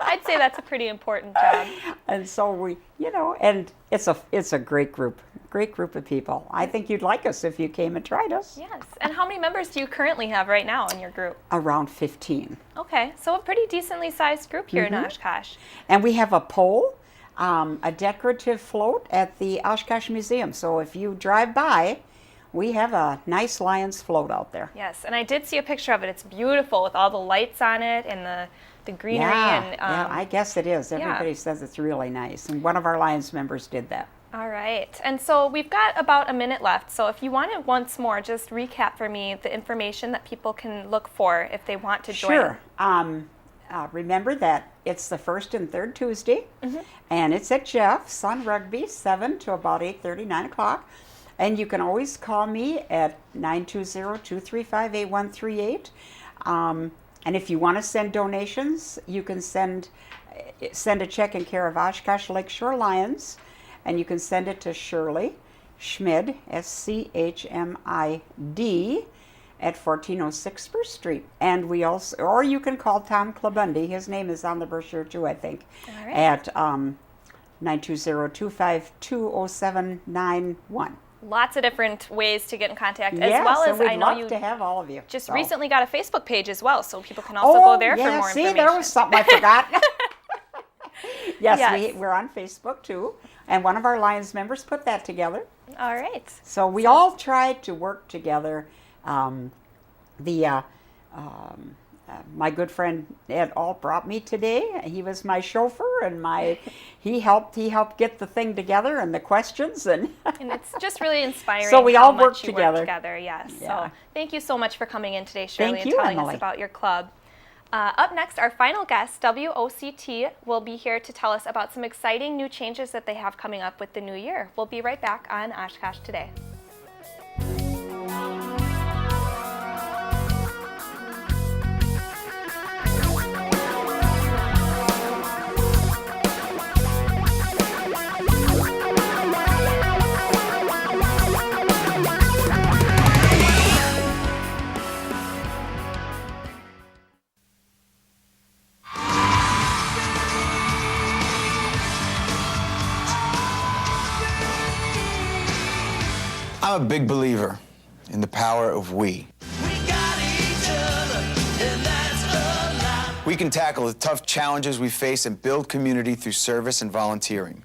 Speaker 2: I'd say that's a pretty important job.
Speaker 13: And so we, and it's a great group of people. I think you'd like us if you came and tried us.
Speaker 2: Yes. And how many members do you currently have right now in your group?
Speaker 13: Around 15.
Speaker 2: Okay, so a pretty decently sized group here in Oshkosh.
Speaker 13: And we have a pole. A decorative float at the Oshkosh Museum. So if you drive by, we have a nice Lions float out there.
Speaker 2: Yes, and I did see a picture of it. It's beautiful with all the lights on it and the greenery.
Speaker 13: Yeah, I guess it is. Everybody says it's really nice. And one of our Lions members did that.
Speaker 2: All right. And so we've got about a minute left. So if you want to once more just recap for me the information that people can look for if they want to join.
Speaker 13: Sure. Remember that it's the first and third Tuesday, and it's at Jeff's on Rugby, 7 to about 8:30, 9 o'clock. And you can always call me at 920-235-8138. And if you want to send donations, you can send a check in care of Oshkosh Lakeshore Lions, and you can send it to Shirley Schmid, SCHMID, at 1406 Spruce Street. And we also, or you can call Tom Klabundy, his name is on the brochure too, I think, at 920-252-0791.
Speaker 2: Lots of different ways to get in contact,
Speaker 13: Yes,
Speaker 2: as well as
Speaker 13: and we'd
Speaker 2: I know
Speaker 13: love
Speaker 2: you
Speaker 13: to have all of you.
Speaker 2: just
Speaker 13: So.
Speaker 2: recently got a Facebook page as well, so people can also go there for more
Speaker 13: see,
Speaker 2: information.
Speaker 13: there was something I forgot. Yes,
Speaker 2: Yes.
Speaker 13: we're on Facebook too, and one of our Lions members put that together.
Speaker 2: All right.
Speaker 13: So we all tried to work together. My good friend Ed Alt brought me today. He was my chauffeur, and he helped get the thing together and the questions, and
Speaker 2: And it's just really inspiring.
Speaker 13: So we
Speaker 2: how
Speaker 13: all
Speaker 2: much
Speaker 13: work
Speaker 2: you
Speaker 13: together.
Speaker 2: Work together, yes.
Speaker 13: Yeah.
Speaker 2: So thank you so much for coming in today, Shirley,
Speaker 13: Thank
Speaker 2: and
Speaker 13: you,
Speaker 2: telling
Speaker 13: Emily.
Speaker 2: us about your club. Up next, our final guest, WOCT, will be here to tell us about some exciting new changes that they have coming up with the new year. We'll be right back on Oshkosh Today.
Speaker 14: I'm a big believer in the power of we. We can tackle the tough challenges we face and build community through service and volunteering.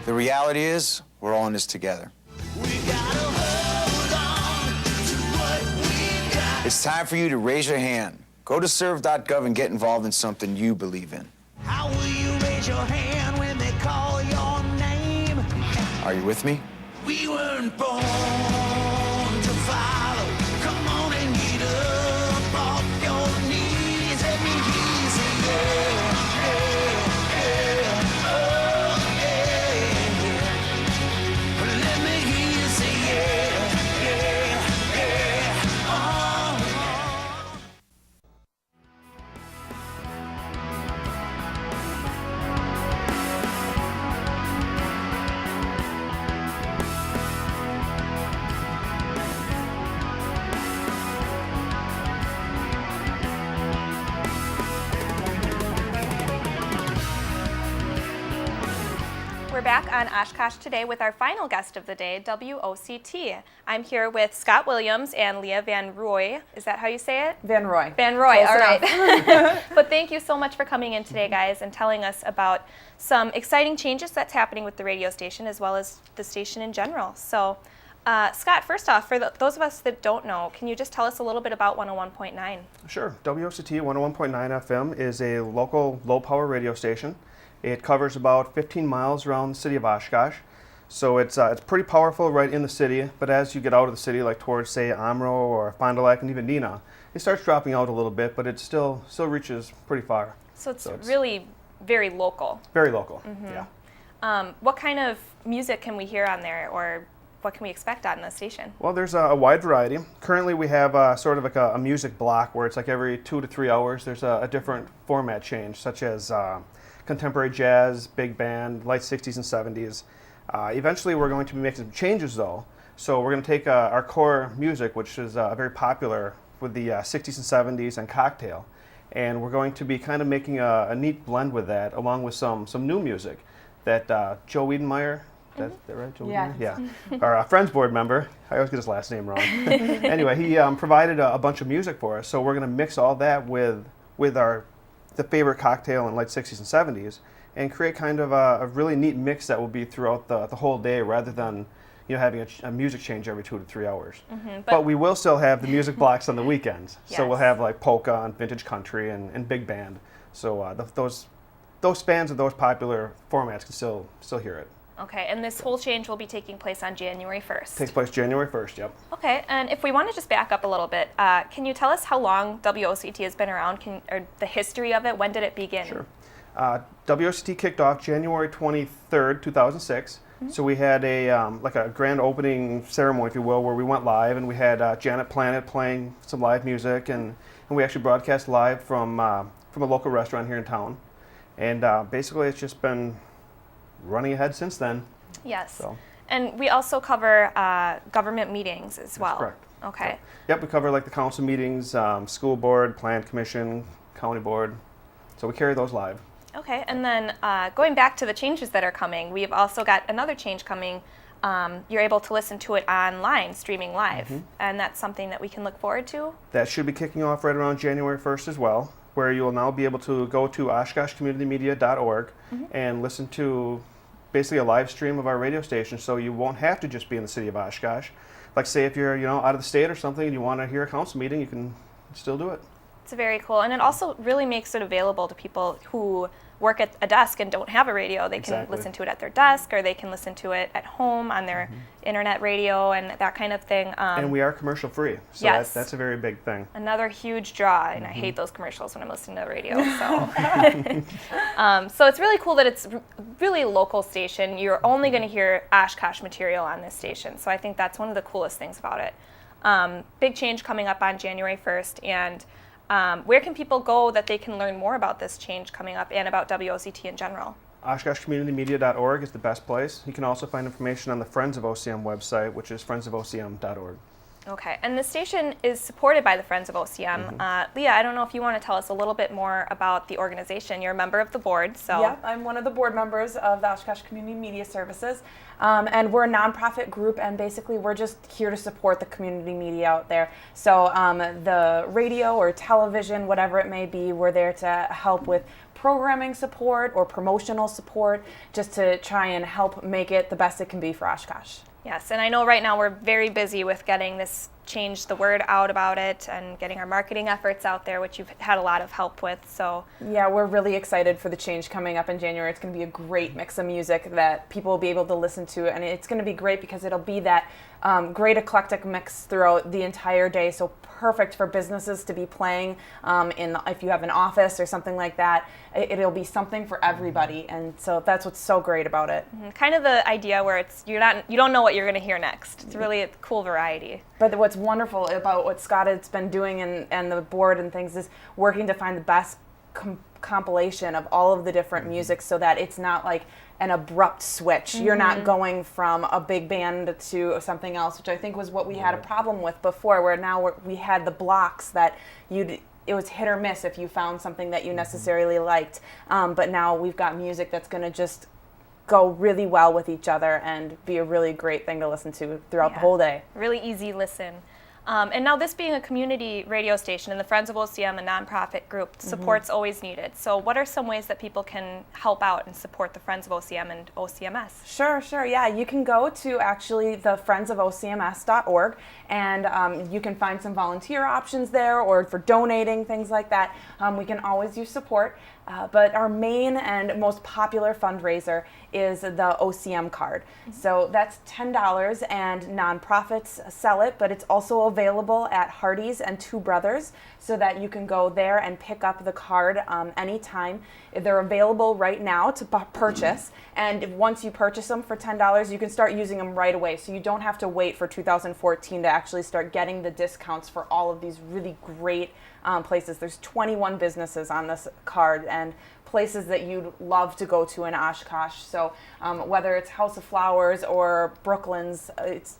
Speaker 14: The reality is, we're all in this together. It's time for you to raise your hand. Go to serve.gov and get involved in something you believe in.
Speaker 15: How will you raise your hand when they call your name?
Speaker 14: Are you with me?
Speaker 15: We weren't born to follow. Come on and get up off your knees. Let me hear you say yeah, yeah, oh yeah. Let me hear you say yeah, oh.
Speaker 2: We're back on Oshkosh Today with our final guest of the day, WOCT. I'm here with Scott Williams and Leah Van Roy. Is that how you say it?
Speaker 16: Van Roy.
Speaker 2: Van Roy,
Speaker 16: Close
Speaker 2: all
Speaker 16: enough.
Speaker 2: right. But thank you so much for coming in today, guys, and telling us about some exciting changes that's happening with the radio station as well as the station in general. So, Scott, first off, for those of us that don't know, can you just tell us a little bit about 101.9?
Speaker 17: Sure. WOCT 101.9 FM is a local low-power radio station. It covers about 15 miles around the city of Oshkosh. So it's pretty powerful right in the city, but as you get out of the city, like towards, say, Amro or Fond du Lac and even Neenah, it starts dropping out a little bit, but it still reaches pretty far.
Speaker 2: So it's really very local.
Speaker 17: Very local,
Speaker 2: Mm-hmm.
Speaker 17: yeah.
Speaker 2: What kind of music can we hear on there, or what can we expect on the station?
Speaker 17: Well, there's a wide variety. Currently, we have sort of like a music block where it's like every 2 to 3 hours there's a different format change, such as contemporary jazz, big band, light 60s and 70s. Eventually, we're going to be making some changes, though. So we're going to take our core music, which is very popular with the 60s and 70s and cocktail, and we're going to be kind of making a neat blend with that, along with some new music that Joe Wiedenmeyer, that's right, Joe
Speaker 16: Yeah.
Speaker 17: Wiedenmeyer? Yeah. Our Friends Board member, I always get his last name wrong. Anyway, he provided a bunch of music for us, so we're going to mix all that with the favorite cocktail in light 60s and 70s, and create kind of a really neat mix that will be throughout the whole day, rather than having a music change every 2 to 3 hours.
Speaker 2: Mm-hmm,
Speaker 17: but we will still have the music blocks on the weekends.
Speaker 2: Yes.
Speaker 17: So we'll have like polka and vintage country and big band. So those fans of those popular formats can still hear it.
Speaker 2: Okay, and this whole change will be taking place on January 1st.
Speaker 17: Takes place January 1st, yep.
Speaker 2: Okay, and if we want to just back up a little bit, can you tell us how long WOCT has been around, or the history of it? When did it begin?
Speaker 17: Sure. WOCT kicked off January 23rd, 2006. Mm-hmm. So we had like a grand opening ceremony, if you will, where we went live, and we had Janet Planet playing some live music, and we actually broadcast live from a local restaurant here in town. And basically it's just been running ahead since then.
Speaker 2: Yes.
Speaker 17: So.
Speaker 2: And we also cover government meetings as well.
Speaker 17: That's correct.
Speaker 2: Okay.
Speaker 17: Yep, we cover like the council meetings, school board, plan commission, county board. So we carry those live.
Speaker 2: Okay, and then going back to the changes that are coming, we've also got another change coming. You're able to listen to it online, streaming live, and that's something that we can look forward to.
Speaker 17: That should be kicking off right around January 1st as well, where you will now be able to go to oshkoshcommunitymedia.org and listen to basically a live stream of our radio station, so you won't have to just be in the city of Oshkosh. Like say if you're out of the state or something and you want to hear a council meeting, you can still do it.
Speaker 2: It's very cool, and it also really makes it available to people who work at a desk and don't have a radio. They can listen to it at their desk, or they can listen to it at home on their internet radio and that kind of thing.
Speaker 17: And we are commercial free, so
Speaker 2: yes.
Speaker 17: that's a very big thing.
Speaker 2: Another huge draw, and I hate those commercials when I'm listening to the radio. So, so it's really cool that it's really local station. You're only going to hear Oshkosh material on this station, so I think that's one of the coolest things about it. Big change coming up on January 1st, and where can people go that they can learn more about this change coming up and about WOCT in general?
Speaker 17: OshkoshCommunityMedia.org is the best place. You can also find information on the Friends of OCM website, which is friendsofocm.org.
Speaker 2: Okay, and the station is supported by the Friends of OCM. Leah, I don't know if you want to tell us a little bit more about the organization. You're a member of the board, so.
Speaker 16: Yep, I'm one of the board members of the Oshkosh Community Media Services, and we're a nonprofit group, and basically we're just here to support the community media out there. So the radio or television, whatever it may be, we're there to help with programming support or promotional support, just to try and help make it the best it can be for Oshkosh.
Speaker 2: Yes, and I know right now we're very busy with getting this change, the word out about it, and getting our marketing efforts out there, which you've had a lot of help with. So
Speaker 16: yeah, we're really excited for the change coming up in January. It's going to be a great mix of music that people will be able to listen to, and it's going to be great because it'll be that great eclectic mix throughout the entire day. So perfect for businesses to be playing if you have an office or something like that. It'll be something for everybody, and so that's what's so great about it.
Speaker 2: Kind of the idea where you don't know what you're going to hear next. It's really a cool variety.
Speaker 16: But what's wonderful about what Scott has been doing and the board and things is working to find the best compilation of all of the different music, so that it's not like an abrupt switch. You're not going from a big band to something else, which I think was what we had a problem with before, where now we had the blocks that it was hit or miss if you found something that you necessarily liked. But now we've got music that's going to just go really well with each other and be a really great thing to listen to throughout the whole day.
Speaker 2: Really easy listen. And now this being a community radio station and the Friends of OCM, a nonprofit group, support's always needed. So what are some ways that people can help out and support the Friends of OCM and OCMS?
Speaker 16: Sure, yeah. You can go to actually the friendsofocms.org, and you can find some volunteer options there, or for donating, things like that. We can always use support. But our main and most popular fundraiser is the OCM card. So that's $10, and nonprofits sell it, but it's also available at Hardee's and Two Brothers, so that you can go there and pick up the card anytime. They're available right now to purchase, and once you purchase them for $10, you can start using them right away. So you don't have to wait for 2014 to actually start getting the discounts for all of these really great places. There's 21 businesses on this card, and places that you'd love to go to in Oshkosh. So whether it's House of Flowers or Brooklyn's,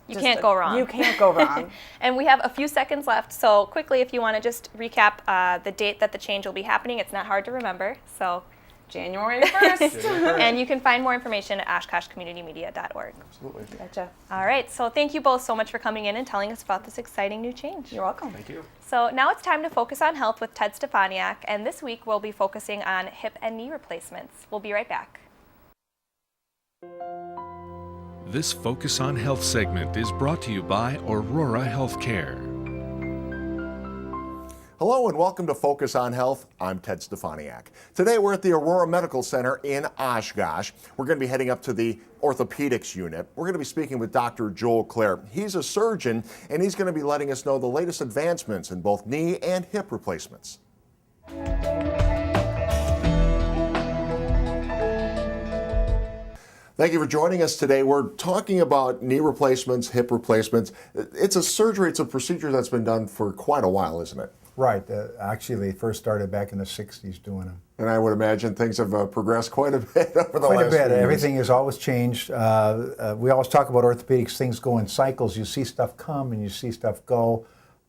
Speaker 2: you can't go wrong.
Speaker 16: You can't go wrong.
Speaker 2: And we have a few seconds left, so quickly, if you want to just recap the date that the change will be happening. It's not hard to remember. So
Speaker 16: January 1st.
Speaker 2: And you can find more information at oshkoshcommunitymedia.org.
Speaker 17: Absolutely.
Speaker 16: Gotcha.
Speaker 2: All right, so thank you both so much for coming in and telling us about this exciting new change.
Speaker 16: You're welcome.
Speaker 17: Thank you.
Speaker 2: So now it's time to focus on health with Ted Stefaniak, and this week we'll be focusing on hip and knee replacements. We'll be right back.
Speaker 1: This Focus on Health segment is brought to you by Aurora Healthcare.
Speaker 18: Hello and welcome to Focus on Health. I'm Ted Stefaniak. Today we're at the Aurora Medical Center in Oshkosh. We're going to be heading up to the orthopedics unit. We're going to be speaking with Dr. Joel Clare. He's a surgeon, and he's going to be letting us know the latest advancements in both knee and hip replacements. Thank you for joining us today. We're talking about knee replacements, hip replacements. It's a surgery, it's a procedure that's been done for quite a while, isn't it?
Speaker 19: Right. Actually, they first started back in the 60s doing them.
Speaker 18: And I would imagine things have progressed quite a bit over the
Speaker 19: Quite
Speaker 18: last
Speaker 19: a bit.
Speaker 18: few years.
Speaker 19: Everything has always changed. We always talk about orthopedics, things go in cycles. You see stuff come and you see stuff go.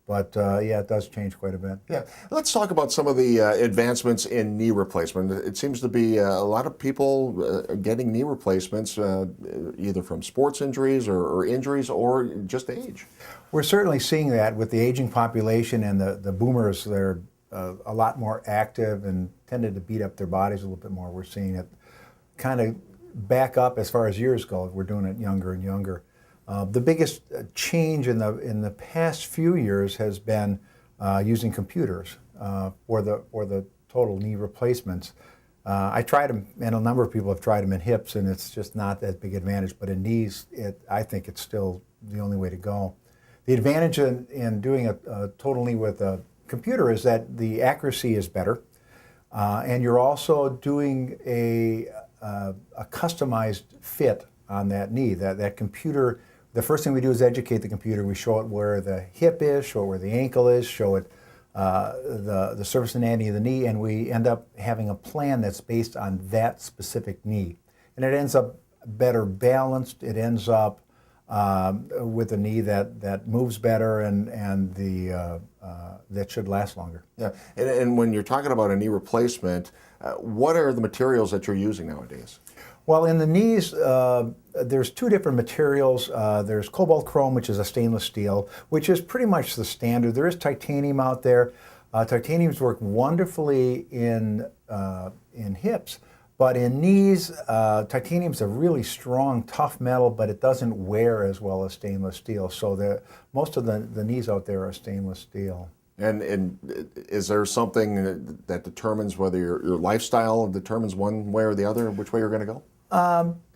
Speaker 19: But yeah, it does change quite a bit.
Speaker 18: Yeah, let's talk about some of the advancements in knee replacement. It seems to be a lot of people getting knee replacements either from sports injuries or injuries or just age.
Speaker 19: We're certainly seeing that with the aging population and the boomers. They're a lot more active and tended to beat up their bodies a little bit more. We're seeing it kind of back up as far as years go. We're doing it younger and younger. The biggest change in the past few years has been using computers for the total knee replacements. I tried them, and a number of people have tried them in hips, and it's just not that big advantage. But in knees, I think it's still the only way to go. The advantage in doing a total knee with a computer is that the accuracy is better, and you're also doing a customized fit on that knee. That computer. The first thing we do is educate the computer. We show it where the hip is, show it where the ankle is, show it the surface anatomy of the knee, and we end up having a plan that's based on that specific knee. And it ends up better balanced. It ends up with a knee that moves better and that should last longer.
Speaker 18: Yeah, and when you're talking about a knee replacement, what are the materials that you're using nowadays?
Speaker 19: Well, in the knees, there's two different materials. There's cobalt chrome, which is a stainless steel, which is pretty much the standard. There is titanium out there. Titaniums work wonderfully in hips, but in knees, titanium's a really strong, tough metal, but it doesn't wear as well as stainless steel. So most of the knees out there are stainless steel.
Speaker 18: And is there something that determines whether your lifestyle determines one way or the other, which way you're going to go?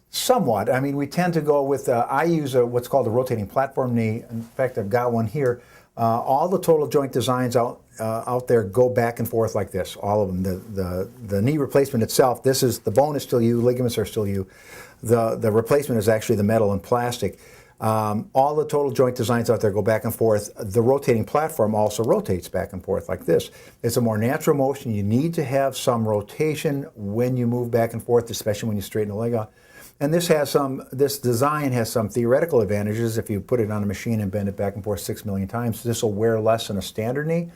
Speaker 19: Somewhat. I mean, we tend to go with, I use what's called a rotating platform knee. In fact, I've got one here. All the total joint designs out there go back and forth like this, all of them. The knee replacement itself, the bone is still you, ligaments are still you. The replacement is actually the metal and plastic. All the total joint designs out there go back and forth. The rotating platform also rotates back and forth like this. It's a more natural motion. You need to have some rotation when you move back and forth, especially when you straighten the leg out. And this design has some theoretical advantages. If you put it on a machine and bend it back and forth 6 million times, this will wear less than a standard knee.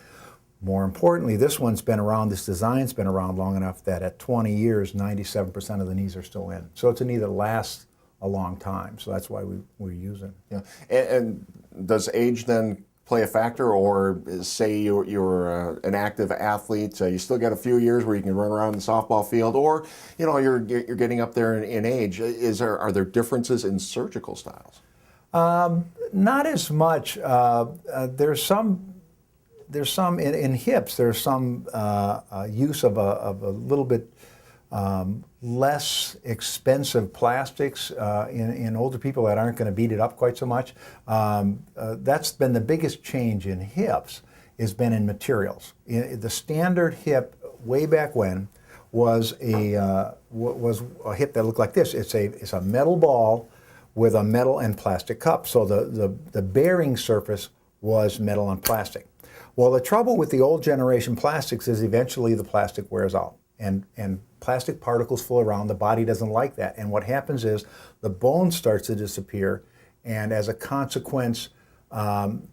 Speaker 19: More importantly, this design's been around long enough that at 20 years, 97% of the knees are still in. So it's a knee that lasts a long time, so that's why we use it.
Speaker 18: Yeah, and does age then play a factor, or say you're an active athlete, you still got a few years where you can run around the softball field, or you're getting up there in age? Are there differences in surgical styles?
Speaker 19: Not as much. There's some in hips. There's some use of a little bit less expensive plastics in older people that aren't going to beat it up quite so much. That's been the biggest change in hips, has been in materials. The standard hip way back when was a hip that looked like this. It's a metal ball with a metal and plastic cup. So the bearing surface was metal and plastic. Well, the trouble with the old generation plastics is eventually the plastic wears out. And plastic particles flow around. The body doesn't like that. And what happens is the bone starts to disappear, and as a consequence, the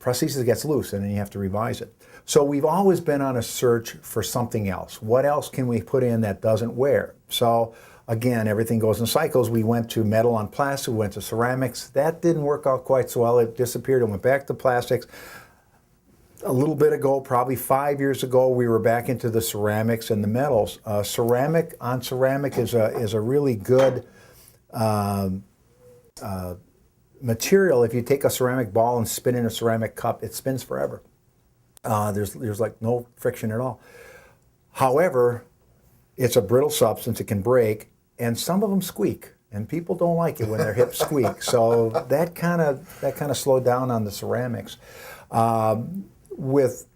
Speaker 19: prosthesis gets loose, and then you have to revise it. So we've always been on a search for something else. What else can we put in that doesn't wear? So again, everything goes in cycles. We went to metal on plastic, we went to ceramics. That didn't work out quite so well. It disappeared and went back to plastics. A little bit ago, probably 5 years ago, we were back into the ceramics and the metals. Ceramic on ceramic is a really good material. If you take a ceramic ball and spin in a ceramic cup, it spins forever. There's like no friction at all. However, it's a brittle substance. It can break, and some of them squeak, and people don't like it when their hips squeak. So that kind of slowed down on the ceramics. With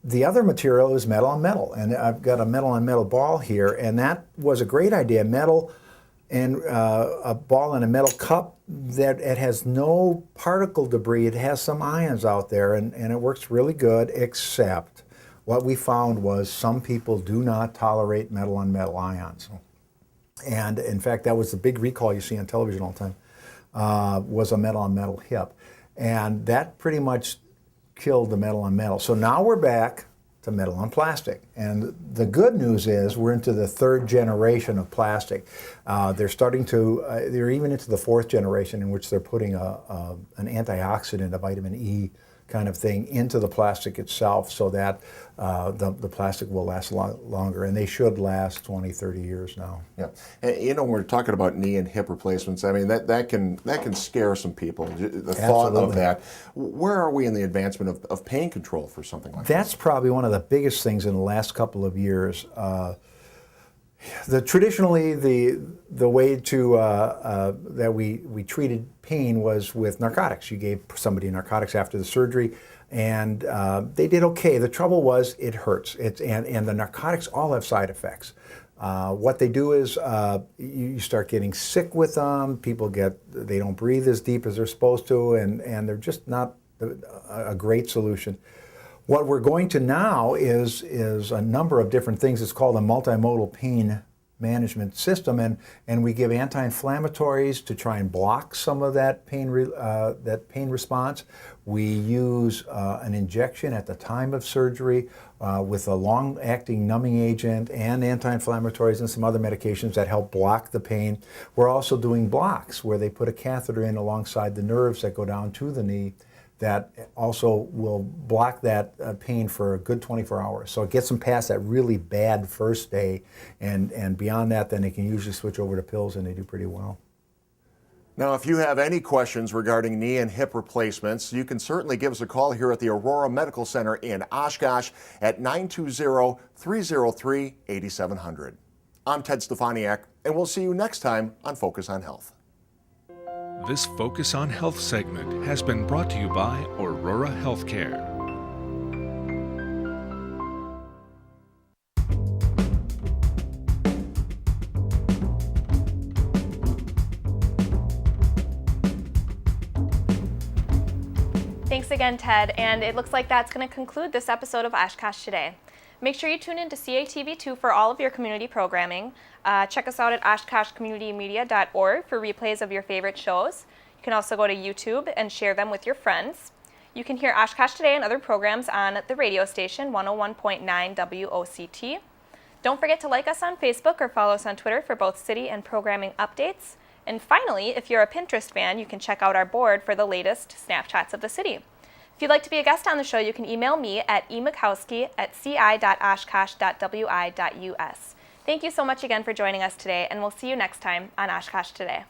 Speaker 19: the other material is metal on metal, and I've got a metal on metal ball here, and that was a great idea. Metal and a ball in a metal cup that it has no particle debris. It has some ions out there, and it works really good, except what we found was some people do not tolerate metal on metal ions. And in fact, that was the big recall you see on television all the time, was a metal on metal hip. And that pretty much killed the metal on metal. So now we're back to metal on plastic. And the good news is we're into the third generation of plastic. They're starting to, they're even into the fourth generation in which they're putting an antioxidant, a vitamin E kind of thing, into the plastic itself so that the plastic will last longer. And they should last 20, 30 years now.
Speaker 18: Yeah. And, you know, when we're talking about knee and hip replacements, I mean, that can scare some people, the thought of that. Where are we in the advancement of pain control for something like that?
Speaker 19: That's probably one of the biggest things in the last couple of years. Traditionally, the way to that we treated pain was with narcotics. You gave somebody narcotics after the surgery, and they did okay. The trouble was it hurts. And the narcotics all have side effects. What they do is you start getting sick with them. They don't breathe as deep as they're supposed to, and they're just not a great solution. What we're going to now is a number of different things. It's called a multimodal pain management system, and we give anti-inflammatories to try and block some of that pain response. We use an injection at the time of surgery with a long-acting numbing agent and anti-inflammatories and some other medications that help block the pain. We're also doing blocks where they put a catheter in alongside the nerves that go down to the knee that also will block that pain for a good 24 hours. So it gets them past that really bad first day, and beyond that, then they can usually switch over to pills and they do pretty well.
Speaker 18: Now, if you have any questions regarding knee and hip replacements, you can certainly give us a call here at the Aurora Medical Center in Oshkosh at 920-303-8700. I'm Ted Stefaniak, and we'll see you next time on Focus on Health.
Speaker 1: This Focus on Health segment has been brought to you by Aurora Healthcare.
Speaker 2: Thanks again, Ted, and it looks like that's going to conclude this episode of Oshkosh Today. Make sure you tune in to CATV2 for all of your community programming. Check us out at oshkoshcommunitymedia.org for replays of your favorite shows. You can also go to YouTube and share them with your friends. You can hear Oshkosh Today and other programs on the radio station 101.9 WOCT. Don't forget to like us on Facebook or follow us on Twitter for both city and programming updates. And finally, if you're a Pinterest fan, you can check out our board for the latest snapshots of the city. If you'd like to be a guest on the show, you can email me at emikowski@ci.oshkosh.wi.us. Thank you so much again for joining us today, and we'll see you next time on Oshkosh Today.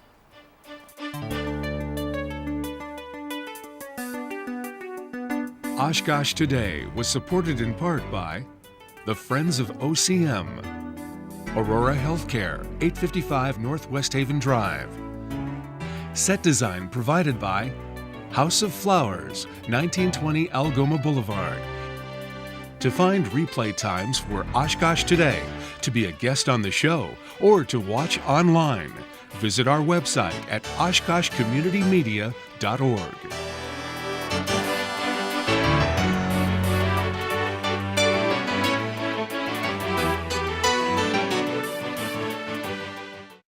Speaker 1: Oshkosh Today was supported in part by the Friends of OCM, Aurora Healthcare, 855 Northwest Haven Drive. Set design provided by House of Flowers, 1920 Algoma Boulevard. To find replay times for Oshkosh Today, to be a guest on the show, or to watch online, visit our website at oshkoshcommunitymedia.org.